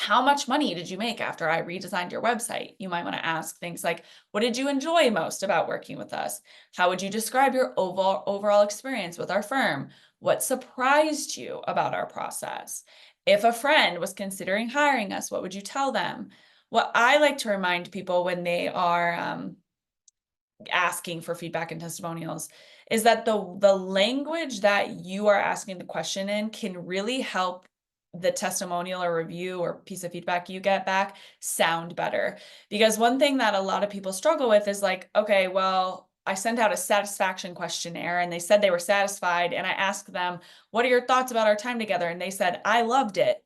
how much money did you make after I redesigned your website? You might want to ask things like, what did you enjoy most about working with us? How would you describe your overall experience with our firm? What surprised you about our process? If a friend was considering hiring us, what would you tell them? What I like to remind people when they are asking for feedback and testimonials is that the language that you are asking the question in can really help the testimonial or review or piece of feedback you get back sound better. Because one thing that a lot of people struggle with is okay, well, I sent out a satisfaction questionnaire and they said they were satisfied. And I asked them, what are your thoughts about our time together? And they said, I loved it.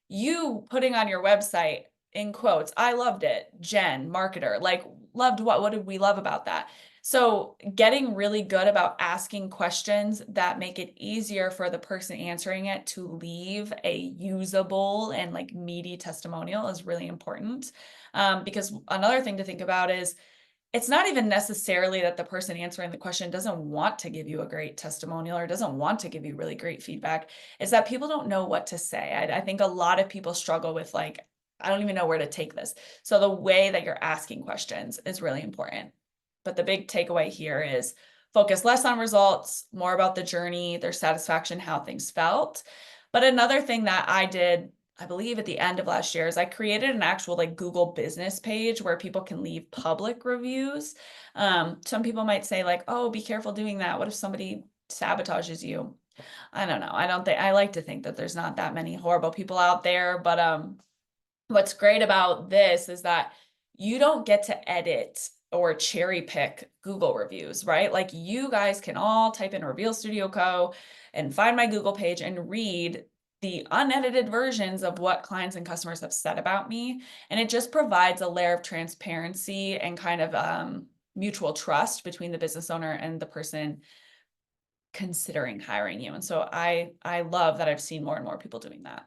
You putting on your website, in quotes, I loved it, Jen, marketer, loved what? What did we love about that? So getting really good about asking questions that make it easier for the person answering it to leave a usable and meaty testimonial is really important. Because another thing to think about is it's not even necessarily that the person answering the question doesn't want to give you a great testimonial or doesn't want to give you really great feedback. It's that people don't know what to say. I think a lot of people struggle with I don't even know where to take this. So the way that you're asking questions is really important. But the big takeaway here is focus less on results, more about the journey, their satisfaction, how things felt. But another thing that I did I believe at the end of last year, is I created an actual like Google business page where people can leave public reviews. Some people might say like, oh, be careful doing that. What if somebody sabotages you? I don't know. I like to think that there's not that many horrible people out there, but what's great about this is that you don't get to edit or cherry pick Google reviews, right? Like you guys can all type in Reveal Studio Co. and find my Google page and read the unedited versions of what clients and customers have said about me. And it just provides a layer of transparency and kind of mutual trust between the business owner and the person considering hiring you. And so I love that I've seen more and more people doing that.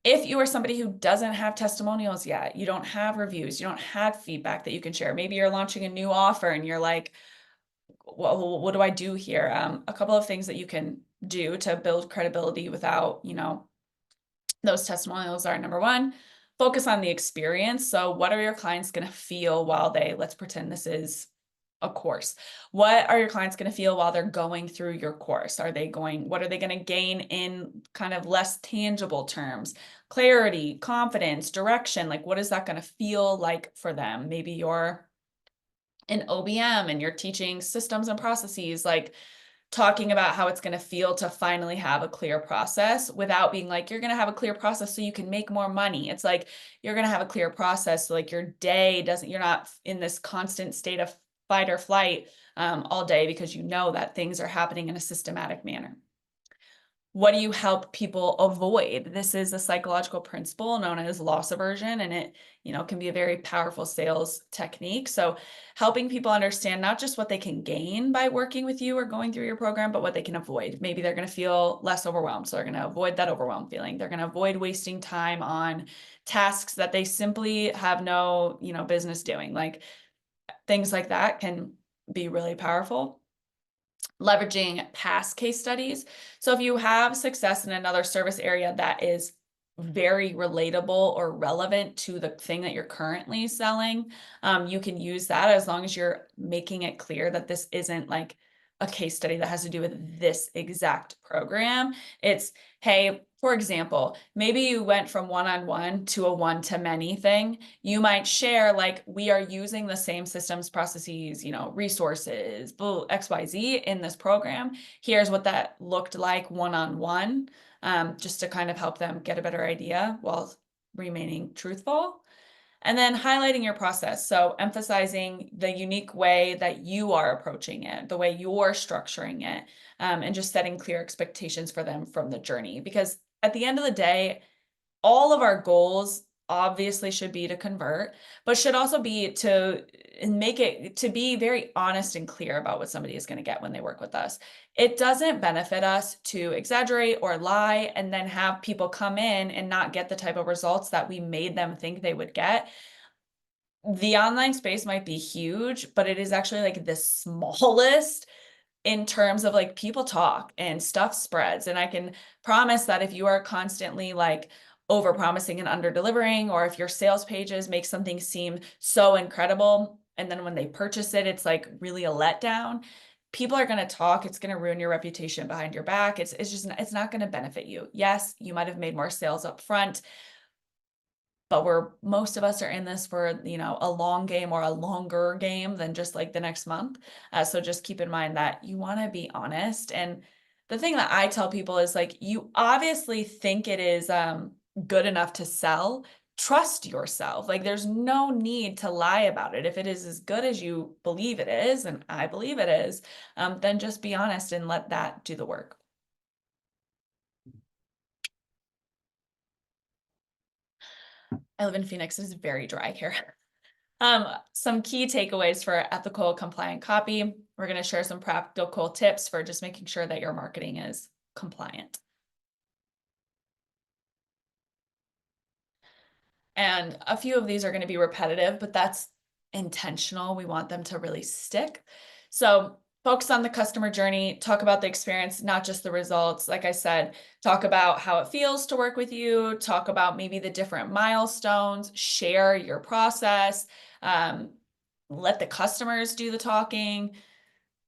If you are somebody who doesn't have testimonials yet, you don't have reviews, you don't have feedback that you can share. Maybe you're launching a new offer and you're like, well, what do I do here? A couple of things that you can do to build credibility without, those testimonials are: number one, focus on the experience. So what are your clients going to feel while let's pretend this is a course. What are your clients going to feel while they're going through your course? What are they going to gain in kind of less tangible terms? Clarity, confidence, direction. Like, what is that going to feel like for them? Maybe you're an OBM and you're teaching systems and processes, like talking about how it's going to feel to finally have a clear process without being like, you're going to have a clear process so you can make more money. It's like, you're going to have a clear process so like your day you're not in this constant state of fight or flight all day, because you know that things are happening in a systematic manner. What do you help people avoid? This is a psychological principle known as loss aversion, and it, can be a very powerful sales technique. So helping people understand not just what they can gain by working with you or going through your program, but what they can avoid. Maybe they're going to feel less overwhelmed, so they're going to avoid that overwhelmed feeling. They're going to avoid wasting time on tasks that they simply have no, business doing. Like things like that can be really powerful. Leveraging past case studies. So if you have success in another service area that is very relatable or relevant to the thing that you're currently selling, you can use that, as long as you're making it clear that this isn't like a case study that has to do with this exact program. It's, hey, for example, maybe you went from one-on-one to a one-to-many thing. You might share like, we are using the same systems, processes, resources, XYZ in this program. Here's what that looked like one-on-one, just to kind of help them get a better idea while remaining truthful. And then highlighting your process. So emphasizing the unique way that you are approaching it, the way you're structuring it, and just setting clear expectations for them from the journey. Because at the end of the day, all of our goals obviously should be to convert, but should also be to be very honest and clear about what somebody is going to get when they work with us. It doesn't benefit us to exaggerate or lie and then have people come in and not get the type of results that we made them think they would get. The online space might be huge, but it is actually like the smallest in terms of like people talk and stuff spreads. And I can promise that if you are constantly like over promising and under delivering, or if your sales pages make something seem so incredible, and then when they purchase it, it's like really a letdown, people are going to talk. It's going to ruin your reputation behind your back. It's not going to benefit you. Yes, you might have made more sales up front, but most of us are in this for, a long game or a longer game than just like the next month. So just keep in mind that you want to be honest. And the thing that I tell people is like, you obviously think it is good enough to sell. Trust yourself. Like there's no need to lie about it. If it is as good as you believe it is, and I believe it is, then just be honest and let that do the work. I live in Phoenix. It's very dry here. Some key takeaways for ethical, compliant copy. We're going to share some practical tips for just making sure that your marketing is compliant. And a few of these are going to be repetitive, but that's intentional. We want them to really stick. So focus on the customer journey, talk about the experience, not just the results. Like I said, talk about how it feels to work with you, talk about maybe the different milestones, share your process, let the customers do the talking.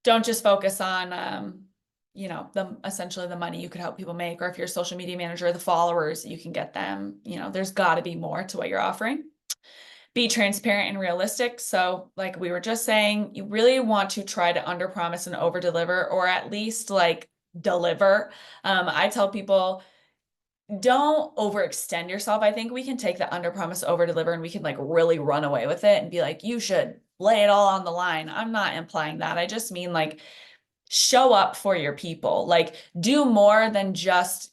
Don't just focus on you know, essentially the money you could help people make, or if you're a social media manager, the followers you can get them, you know, there's got to be more to what you're offering. Be transparent and realistic. So like we were just saying, you really want to try to underpromise and overdeliver, or at least like deliver. I tell people, don't overextend yourself. I think we can take the underpromise, overdeliver, and we can like really run away with it and be like, you should lay it all on the line. I'm not implying that. I just mean like show up for your people, like do more than just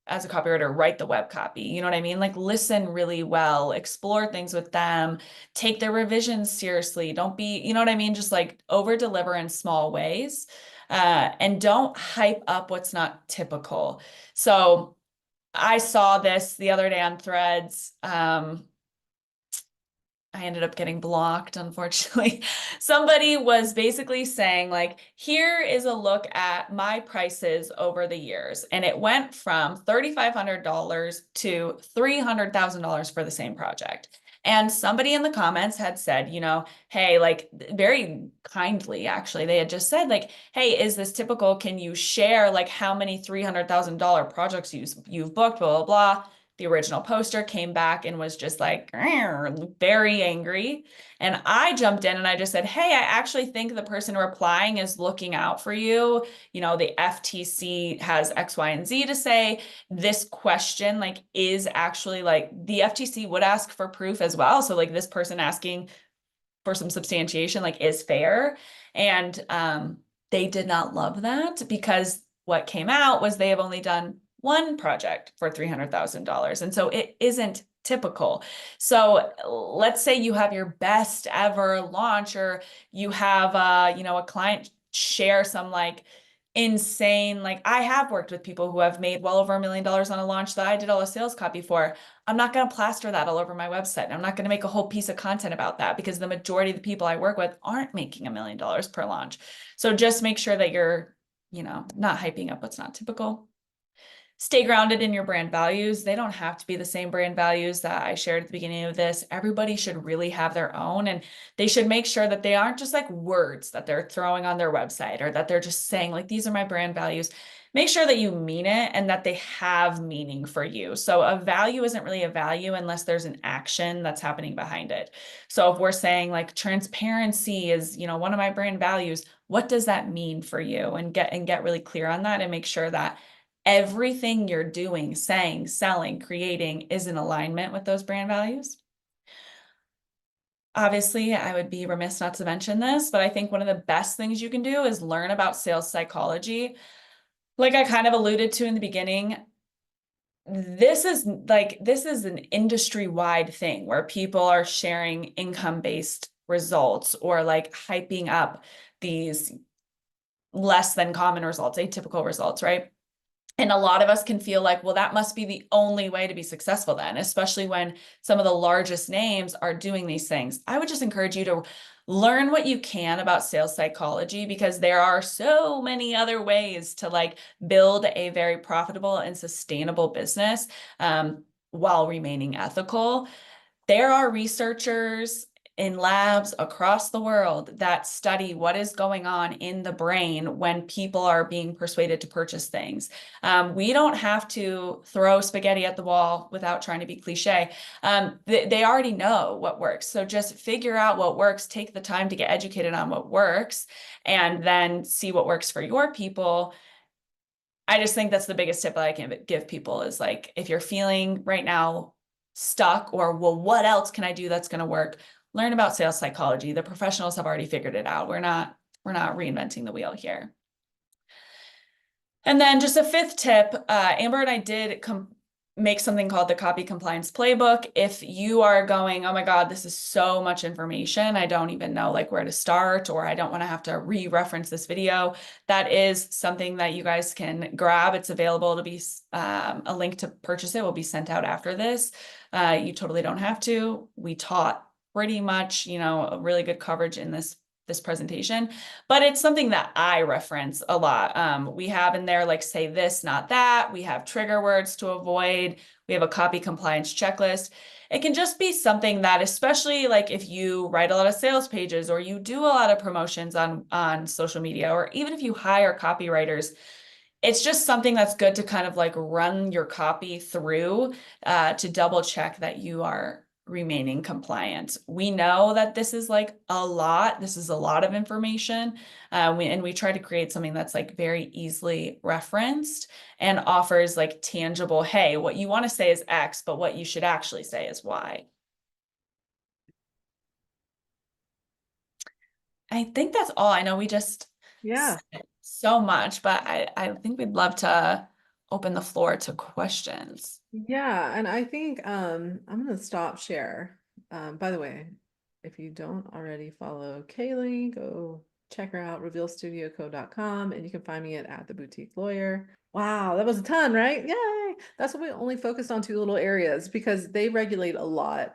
as a copywriter, write the web copy. You know what I mean? Like listen really well, explore things with them, take their revisions seriously. Don't be, you know what I mean? Just like over deliver in small ways. And don't hype up what's not typical. So I saw this the other day on Threads. I ended up getting blocked, unfortunately. Somebody was basically saying like, here is a look at my prices over the years. And it went from $3,500 to $300,000 for the same project. And somebody in the comments had said, you know, hey, like very kindly, actually, they had just said like, hey, is this typical? Can you share like how many $300,000 projects you've booked, blah, blah, blah. The original poster came back and was just like very angry. And I jumped in and I just said, hey, I actually think the person replying is looking out for you. You know, the FTC has X, Y, and Z to say. This question like is actually like the FTC would ask for proof as well. So like this person asking for some substantiation like is fair. And they did not love that, because what came out was they have only done one project for $300,000. And so it isn't typical. So let's say you have your best ever launch, or you have you know, a client share some like insane, like I have worked with people who have made well over $1 million on a launch that I did all the sales copy for. I'm not going to plaster that all over my website. I'm not going to make a whole piece of content about that, because the majority of the people I work with aren't making $1 million per launch. So just make sure that you're, you know, not hyping up what's not typical. Stay grounded in your brand values. They don't have to be the same brand values that I shared at the beginning of this. Everybody should really have their own, and they should make sure that they aren't just like words that they're throwing on their website, or that they're just saying like, these are my brand values. Make sure that you mean it and that they have meaning for you. So a value isn't really a value unless there's an action that's happening behind it. So if we're saying like transparency is, you know, one of my brand values, what does that mean for you? And get really clear on that, and make sure that everything you're doing, saying, selling, creating is in alignment with those brand values. Obviously, I would be remiss not to mention this, but I think one of the best things you can do is learn about sales psychology. Like I kind of alluded to in the beginning, this is an industry-wide thing where people are sharing income-based results, or like hyping up these less than common results, atypical results, right? And a lot of us can feel like, well, that must be the only way to be successful then, especially when some of the largest names are doing these things. I would just encourage you to learn what you can about sales psychology, because there are so many other ways to like build a very profitable and sustainable business while remaining ethical. There are researchers in labs across the world that study what is going on in the brain when people are being persuaded to purchase things. We don't have to throw spaghetti at the wall without trying to be cliche. They already know what works. So just figure out what works, take the time to get educated on what works, and then see what works for your people. I just think that's the biggest tip that I can give people is like, if you're feeling right now stuck, or well, what else can I do that's going to work? Learn about sales psychology. The professionals have already figured it out. We're not reinventing the wheel here. And then just a fifth tip, Amber and I did make something called the Copy Compliance Playbook. If you are going, oh my God, this is so much information, I don't even know like where to start, or I don't want to have to re-reference this video, that is something that you guys can grab. It's available to be, a link to purchase it will be sent out after this. You totally don't have to. We taught pretty much, you know, a really good coverage in this presentation, but it's something that I reference a lot. We have in there like say this, not that. We have trigger words to avoid. We have a copy compliance checklist. It can just be something that, especially like if you write a lot of sales pages, or you do a lot of promotions on social media, or even if you hire copywriters, it's just something that's good to kind of like run your copy through to double check that you are remaining compliant. We know that this is like a lot. This is a lot of information. And we try to create something that's like very easily referenced and offers like tangible, hey, what you want to say is X, but what you should actually say is Y. I think that's all. I know we just Yeah. said so much, but I think we'd love to open the floor to questions. Yeah, and I think I'm gonna stop share. By the way, if you don't already follow Kaylee, go check her out, revealstudioco.com, and you can find me at the Boutique Lawyer. Wow, that was a ton, right? Yay! That's why we only focused on two little areas because they regulate a lot.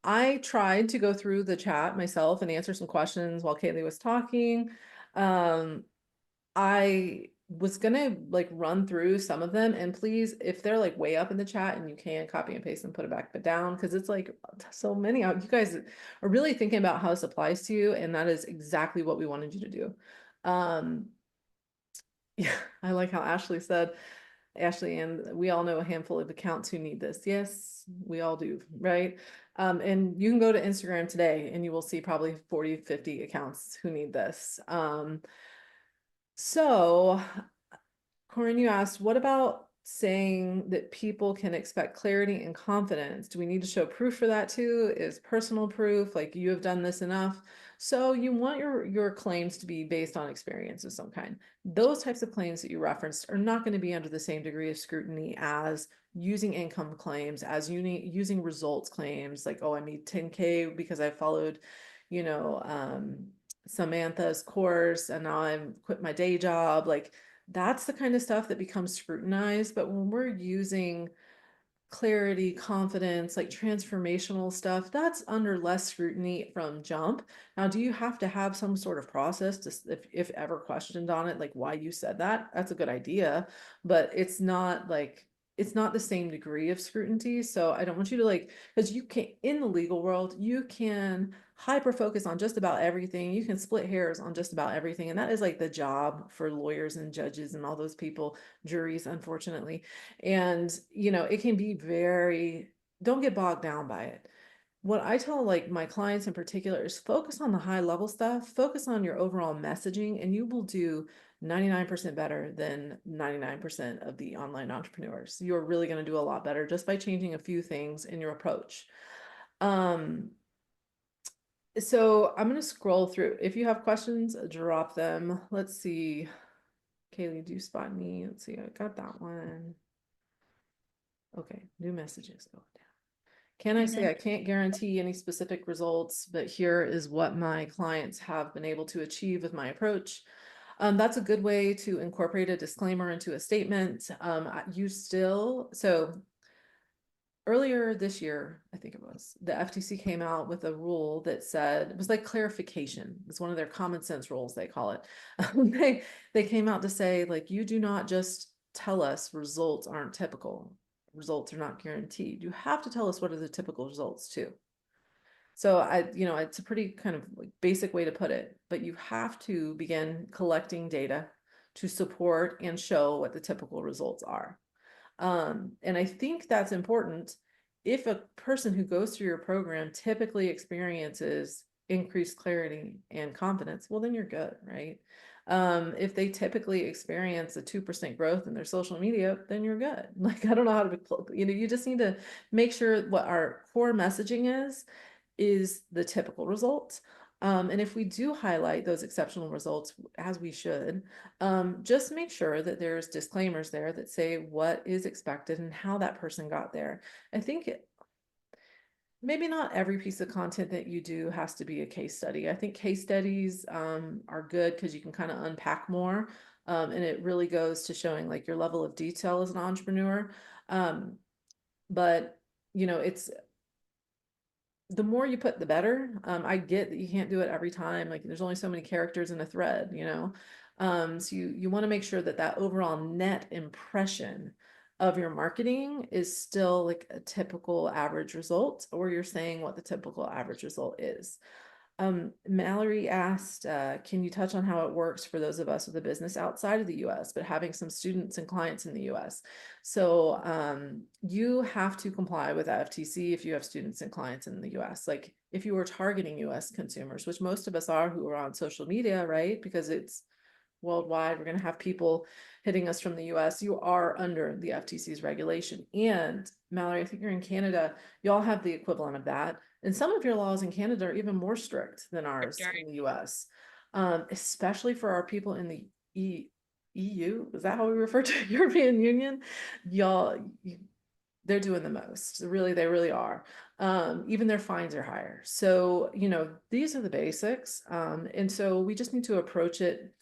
I tried to go through the chat myself and answer some questions while Kaylee was talking. I was gonna like run through some of them, and please, if they're like way up in the chat and you can copy and paste and put it back but down, because it's like so many. You guys are really thinking about how this applies to you, and that is exactly what we wanted you to do. Yeah, I like how Ashley said, Ashley, and we all know a handful of accounts who need this. Yes, we all do, right? And you can go to Instagram today and you will see probably 40, 50 accounts who need this. So Corinne, you asked, what about saying that people can expect clarity and confidence? Do we need to show proof for that too? Is personal proof, like you have done this enough? So you want your claims to be based on experience of some kind. Those types of claims that you referenced are not going to be under the same degree of scrutiny as using income claims, as using results claims, like, oh, I made 10K because I followed, you know, Samantha's course and now I'm quit my day job. Like, that's the kind of stuff that becomes scrutinized. But when we're using clarity, confidence, like transformational stuff, that's under less scrutiny from jump. Now, do you have to have some sort of process to, if ever questioned on it, like why you said that? That's a good idea, but it's not like, it's not the same degree of scrutiny. So I don't want you to like, because you can, in the legal world, you can hyper focus on just about everything. You can split hairs on just about everything. And that is like the job for lawyers and judges and all those people, juries, unfortunately. And, you know, it can be very, don't get bogged down by it. What I tell like my clients in particular is focus on the high level stuff, focus on your overall messaging, and you will do 99% better than 99% of the online entrepreneurs. You're really going to do a lot better just by changing a few things in your approach. So I'm going to scroll through. If you have questions, drop them. Let's see. Kaylee, do you spot me? Let's see. I got that one. Okay, new messages going down. Can I say I can't guarantee any specific results, but here is what my clients have been able to achieve with my approach. That's a good way to incorporate a disclaimer into a statement. You still, so earlier this year, I think it was, the FTC came out with a rule that said, it was like clarification. It's one of their common sense rules, they call it. They came out to say, like, you do not just tell us results aren't typical. Results are not guaranteed. You have to tell us what are the typical results too. So it's a pretty kind of like basic way to put it, but you have to begin collecting data to support and show what the typical results are. And I think that's important. If a person who goes through your program typically experiences increased clarity and confidence, well, then you're good, right? If they typically experience a 2% growth in their social media, then you're good. Like, I don't know how to, you just need to make sure what our core messaging is the typical results. And if we do highlight those exceptional results, as we should, just make sure that there's disclaimers there that say what is expected and how that person got there. I think maybe not every piece of content that you do has to be a case study. I think case studies are good because you can kind of unpack more. And it really goes to showing like your level of detail as an entrepreneur. But it's the more you put, the better. I get that you can't do it every time. Like there's only so many characters in a thread, so you want to make sure that that overall net impression of your marketing is still like a typical average result, or you're saying what the typical average result is. Mallory asked, can you touch on how it works for those of us with a business outside of the US, but having some students and clients in the US? So you have to comply with FTC if you have students and clients in the US. Like if you were targeting US consumers, which most of us are who are on social media, right? Because it's worldwide, we're going to have people hitting us from the US. You are under the FTC's regulation. And Mallory, I think you're in Canada, y'all have the equivalent of that. And some of your laws in Canada are even more strict than ours in the US, especially for our people in the EU. Is that how we refer to European Union? Y'all, they're doing the most. Really, they really are. Even their fines are higher. So, you know, these are the basics. And so we just need to approach it.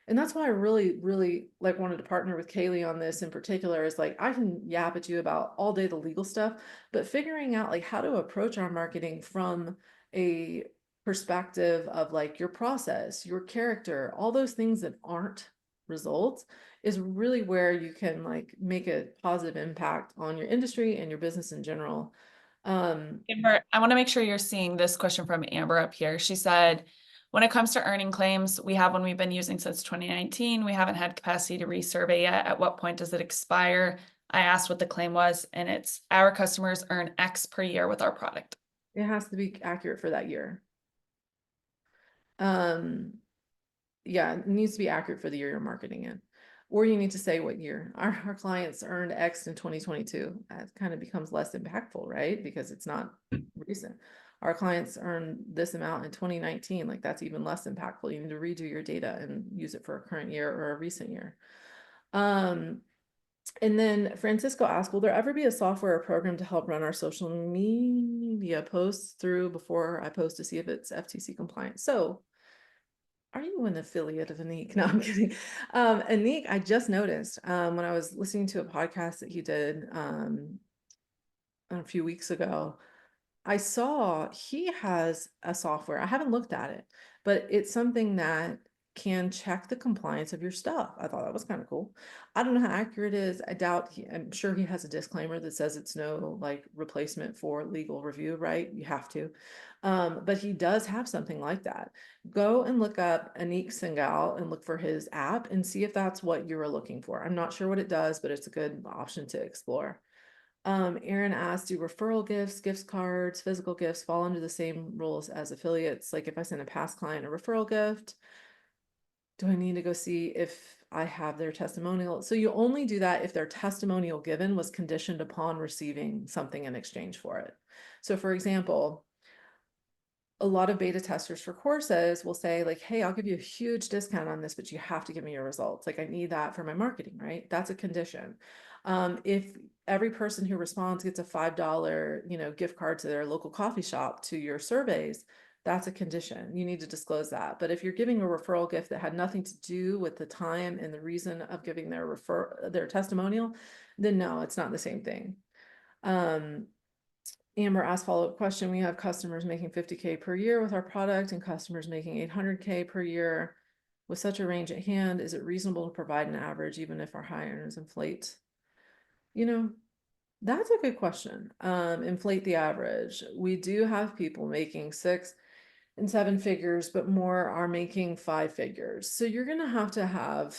And that's why I really like wanted to partner with Kaylee on this in particular, is like, I can yap at you about all day the legal stuff, but figuring out like how to approach our marketing from a perspective of like your process, your character, all those things that aren't results is really where you can like make a positive impact on your industry and your business in general. Amber, I want to make sure you're seeing this question from Amber up here. She said, when it comes to earning claims, we have one we've been using since 2019. We haven't had capacity to resurvey yet. At what point does it expire? I asked what the claim was, and it's our customers earn X per year with our product. It has to be accurate for that year. Yeah, it needs to be accurate for the year you're marketing in. Or you need to say what year. Our clients earned X in 2022. That kind of becomes less impactful, right? Because it's not recent. Our clients earned this amount in 2019. Like that's even less impactful. You need to redo your data and use it for a current year or a recent year. And then Francisco asked, will there ever be a software or program to help run our social media posts through before I post to see if it's FTC compliant? So are you an affiliate of Anik? No, I'm kidding. Anik, I just noticed when I was listening to a podcast that he did a few weeks ago, I saw he has a software. I haven't looked at it, but it's something that can check the compliance of your stuff. I thought that was kind of cool. I don't know how accurate it is. I'm sure he has a disclaimer that says it's no like replacement for legal review, right? You have to. But he does have something like that. Go and look up Anik Singal and look for his app and see if that's what you were looking for. I'm not sure what it does, but it's a good option to explore. Aaron asked, do referral gifts, gift cards, physical gifts fall under the same rules as affiliates? Like if I send a past client a referral gift, do I need to go see if I have their testimonial? So you only do that if their testimonial given was conditioned upon receiving something in exchange for it. So for example, a lot of beta testers for courses will say like, hey, I'll give you a huge discount on this, but you have to give me your results. Like I need that for my marketing, right? That's a condition. If every person who responds gets a $5, gift card to their local coffee shop to your surveys, that's a condition. You need to disclose that. But if you're giving a referral gift that had nothing to do with the time and the reason of giving their testimonial, then no, it's not the same thing. Amber asked follow-up question. We have customers making 50K per year with our product and customers making 800K per year. With such a range at hand, is it reasonable to provide an average even if our high earners inflate? That's a good question. Inflate the average. We do have people making 6 and 7 figures, but more are making 5 figures. So you're gonna have to have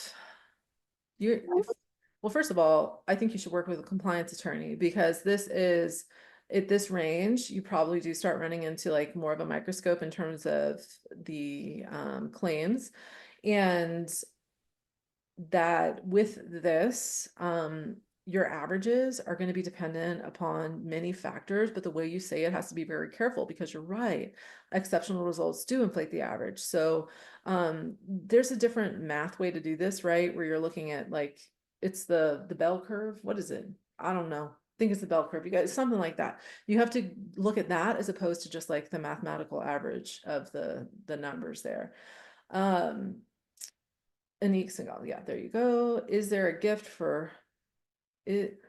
well, first of all, I think you should work with a compliance attorney because this is at this range, you probably do start running into like more of a microscope in terms of the claims. And that with this, your averages are going to be dependent upon many factors, but the way you say it has to be very careful because you're right. Exceptional results do inflate the average. So there's a different math way to do this, right? Where you're looking at like, it's the bell curve. What is it? I don't know. I think it's the bell curve. You guys, something like that. You have to look at that as opposed to just like the mathematical average of the numbers there. Anik Singal, yeah, there you go. Is there a gift for it?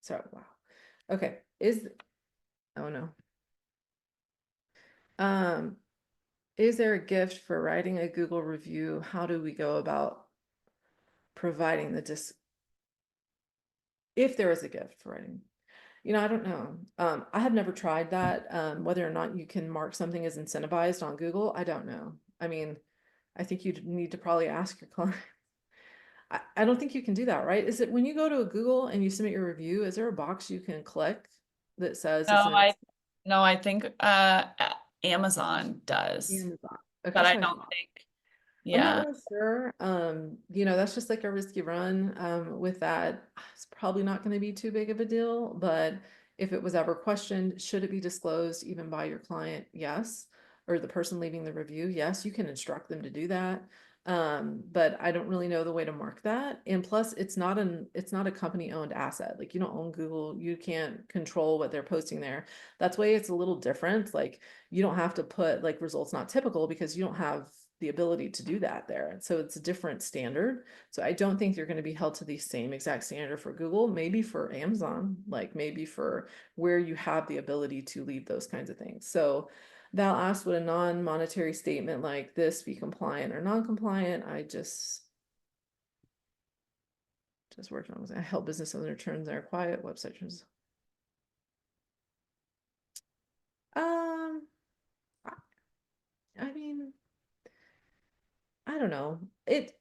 So, wow. Okay, oh no. Is there a gift for writing a Google review? How do we go about providing the if there is a gift for writing? I don't know. I have never tried that. Whether or not you can mark something as incentivized on Google, I don't know. I mean, I think you'd need to probably ask your client. I don't think you can do that, right? Is it when you go to a Google and you submit your review, is there a box you can click that says No, it's an I think Amazon does, Amazon? Okay, but that's I what I don't thought. think, I'm not yeah. real sure. That's just like a risky run. With that, it's probably not going to be too big of a deal, but if it was ever questioned, should it be disclosed even by your client? Yes. Or the person leaving the review? Yes, you can instruct them to do that. But I don't really know the way to mark that. And plus it's not a company owned asset. Like you don't own Google, you can't control what they're posting there. That's why it's a little different. Like you don't have to put like results not typical because you don't have the ability to do that there. So it's a different standard. So I don't think you're going to be held to the same exact standard for Google, maybe for Amazon, like maybe for where you have the ability to leave those kinds of things. So Val asked, would a non-monetary statement like this be compliant or non-compliant? I just working on. I help business owner turn their quiet website turns. Um, I, I mean, I don't know. It's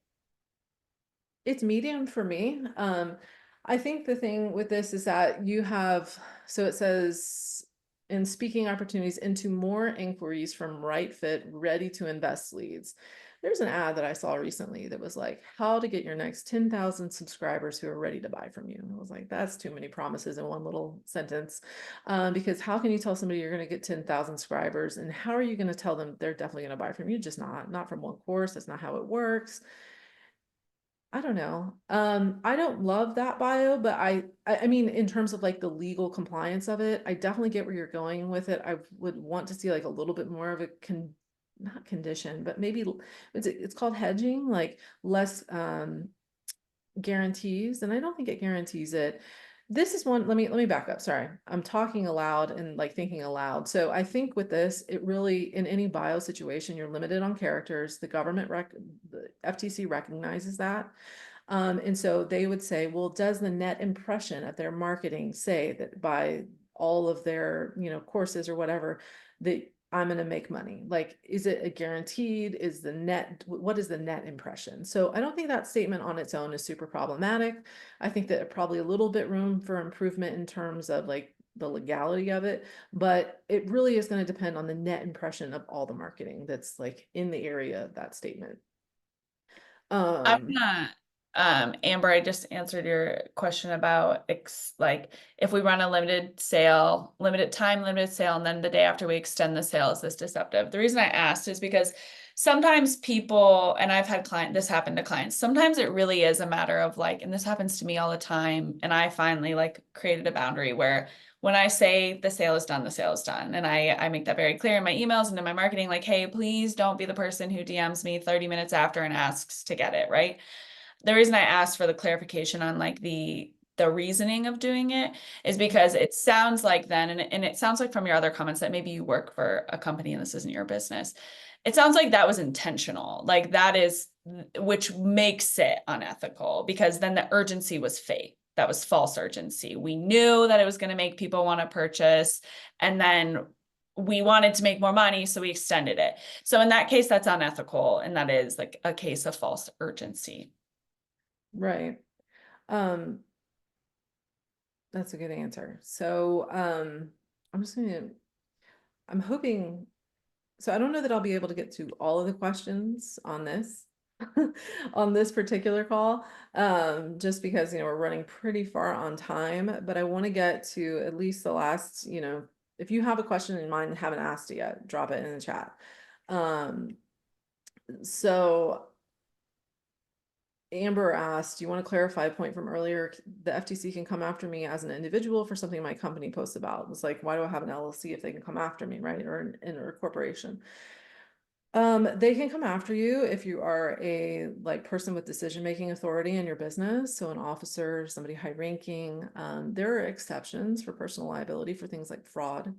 medium for me. I think the thing with this is that you have, so it says in speaking opportunities into more inquiries from right fit, ready to invest leads. There's an ad that I saw recently that was like, how to get your next 10,000 subscribers who are ready to buy from you. And I was like, that's too many promises in one little sentence. Because how can you tell somebody you're going to get 10,000 subscribers and how are you going to tell them they're definitely going to buy from you? Just not from one course. That's not how it works. I don't know. I don't love that bio, but I mean, in terms of like the legal compliance of it, I definitely get where you're going with it. I would want to see like a little bit more of a not condition, but maybe it's called hedging, like less guarantees, and I don't think it guarantees it. This is one, let me back up. Sorry. I'm talking aloud and like thinking aloud. So I think with this, it really in any bio situation, you're limited on characters. The FTC recognizes that. And so they would say, well, does the net impression of their marketing say that by all of their, courses or whatever, that I'm going to make money? Like, is it a guaranteed? What is the net impression? So I don't think that statement on its own is super problematic. I think that probably a little bit room for improvement in terms of like the legality of it, but it really is going to depend on the net impression of all the marketing that's like in the area of that statement. I'm Um, not, Amber, I just answered your question about like if we run a limited sale, limited time, limited sale, and then the day after we extend the sale, is this deceptive? The reason I asked is because sometimes people, and I've had this happen to clients, sometimes it really is a matter of like, and this happens to me all the time, and I finally like created a boundary where when I say the sale is done, the sale is done. And I make that very clear in my emails and in my marketing, like, hey, please don't be the person who DMs me 30 minutes after and asks to get it, right? The reason I asked for the clarification on like the reasoning of doing it is because it sounds like then, and it sounds like from your other comments that maybe you work for a company and this isn't your business. It sounds like that was intentional. Like that is, which makes it unethical because then the urgency was fake. That was false urgency. We knew that it was going to make people want to purchase, and then we wanted to make more money, so we extended it. So in that case, that's unethical, and that is like a case of false urgency. Right. Um, that's a good answer. So, I'm hoping, so I don't know that I'll be able to get to all of the questions on this, on this particular call, just because, we're running pretty far on time, but I want to get to at least the last, if you have a question in mind and haven't asked it yet, drop it in the chat. So Amber asked, do you want to clarify a point from earlier? The FTC can come after me as an individual for something my company posts about. It's like, why do I have an LLC if they can come after me, right? Or a corporation. They can come after you if you are a like person with decision-making authority in your business. So an officer, somebody high ranking. There are exceptions for personal liability for things like fraud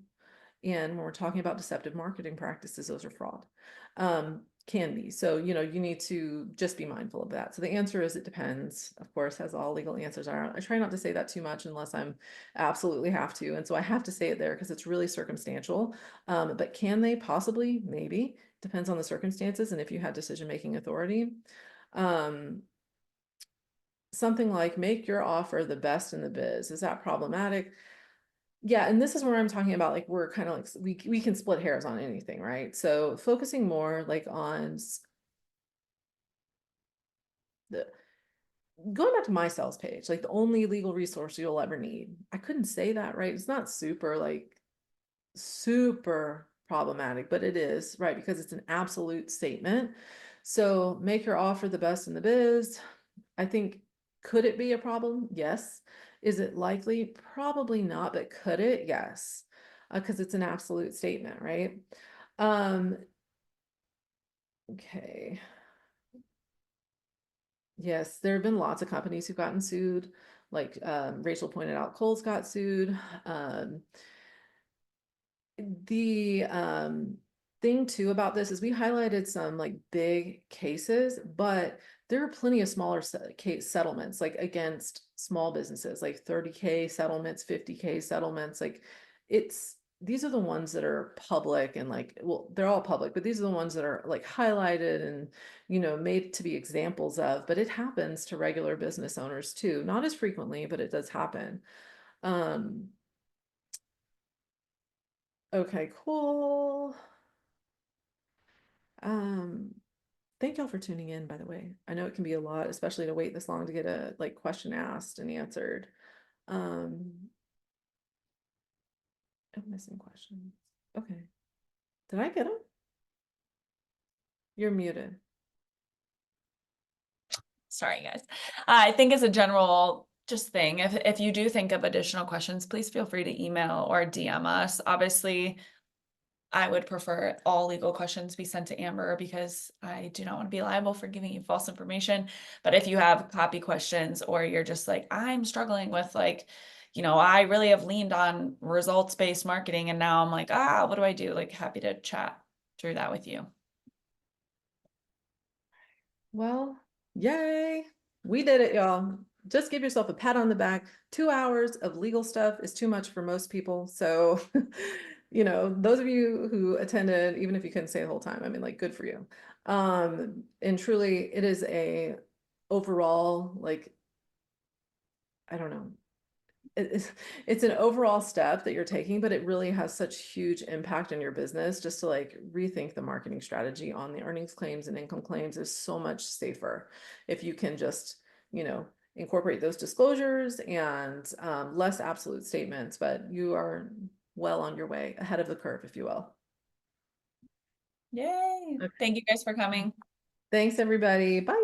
And when we're talking about deceptive marketing practices, those are fraud. Can be. So, you need to just be mindful of that. So the answer is it depends, of course, as all legal answers are. I try not to say that too much unless I'm absolutely have to. And so I have to say it there because it's really circumstantial. But can they possibly? Maybe. Depends on the circumstances and if you had decision-making authority. Something like make your offer the best in the biz. Is that problematic? Yeah, and this is where I'm talking about, like, we're kind of like, we can split hairs on anything, right? So focusing more like on the going back to my sales page, like the only legal resource you'll ever need. I couldn't say that, right? It's not super problematic, but it is, right? Because it's an absolute statement. So make your offer the best in the biz. I think, could it be a problem? Yes. Is it likely? Probably not, but could it? Yes. Because it's an absolute statement, right? Okay. Yes, there have been lots of companies who've gotten sued. Like Rachel pointed out, Kohl's got sued. The thing too about this is we highlighted some like big cases, but there are plenty of smaller case settlements, like against small businesses, like 30K settlements, 50K settlements. Like these are the ones that are public and like, well, they're all public, but these are the ones that are like highlighted and, made to be examples of, but it happens to regular business owners too. Not as frequently, but it does happen. Okay, cool. Thank y'all for tuning in, by the way. I know it can be a lot, especially to wait this long to get a like question asked and answered. I'm missing questions. Okay. Did I get them? You're muted. Sorry, guys. I think as a general just thing, if you do think of additional questions, please feel free to email or DM us. Obviously, I would prefer all legal questions be sent to Amber because I do not want to be liable for giving you false information. But if you have copy questions or you're just like, I'm struggling with like, I really have leaned on results-based marketing and now I'm like, what do I do? Like, happy to chat through that with you. Well, yay. We did it, y'all. Just give yourself a pat on the back. 2 hours of legal stuff is too much for most people. So, those of you who attended, even if you couldn't stay the whole time, I mean, like, good for you. And truly, it is a overall, like, I don't know. It's an overall step that you're taking, but it really has such huge impact on your business just to like rethink the marketing strategy on the earnings claims and income claims is so much safer if you can just, incorporate those disclosures and less absolute statements, but you are well on your way, ahead of the curve, if you will. Yay. Okay. Thank you guys for coming. Thanks, everybody. Bye.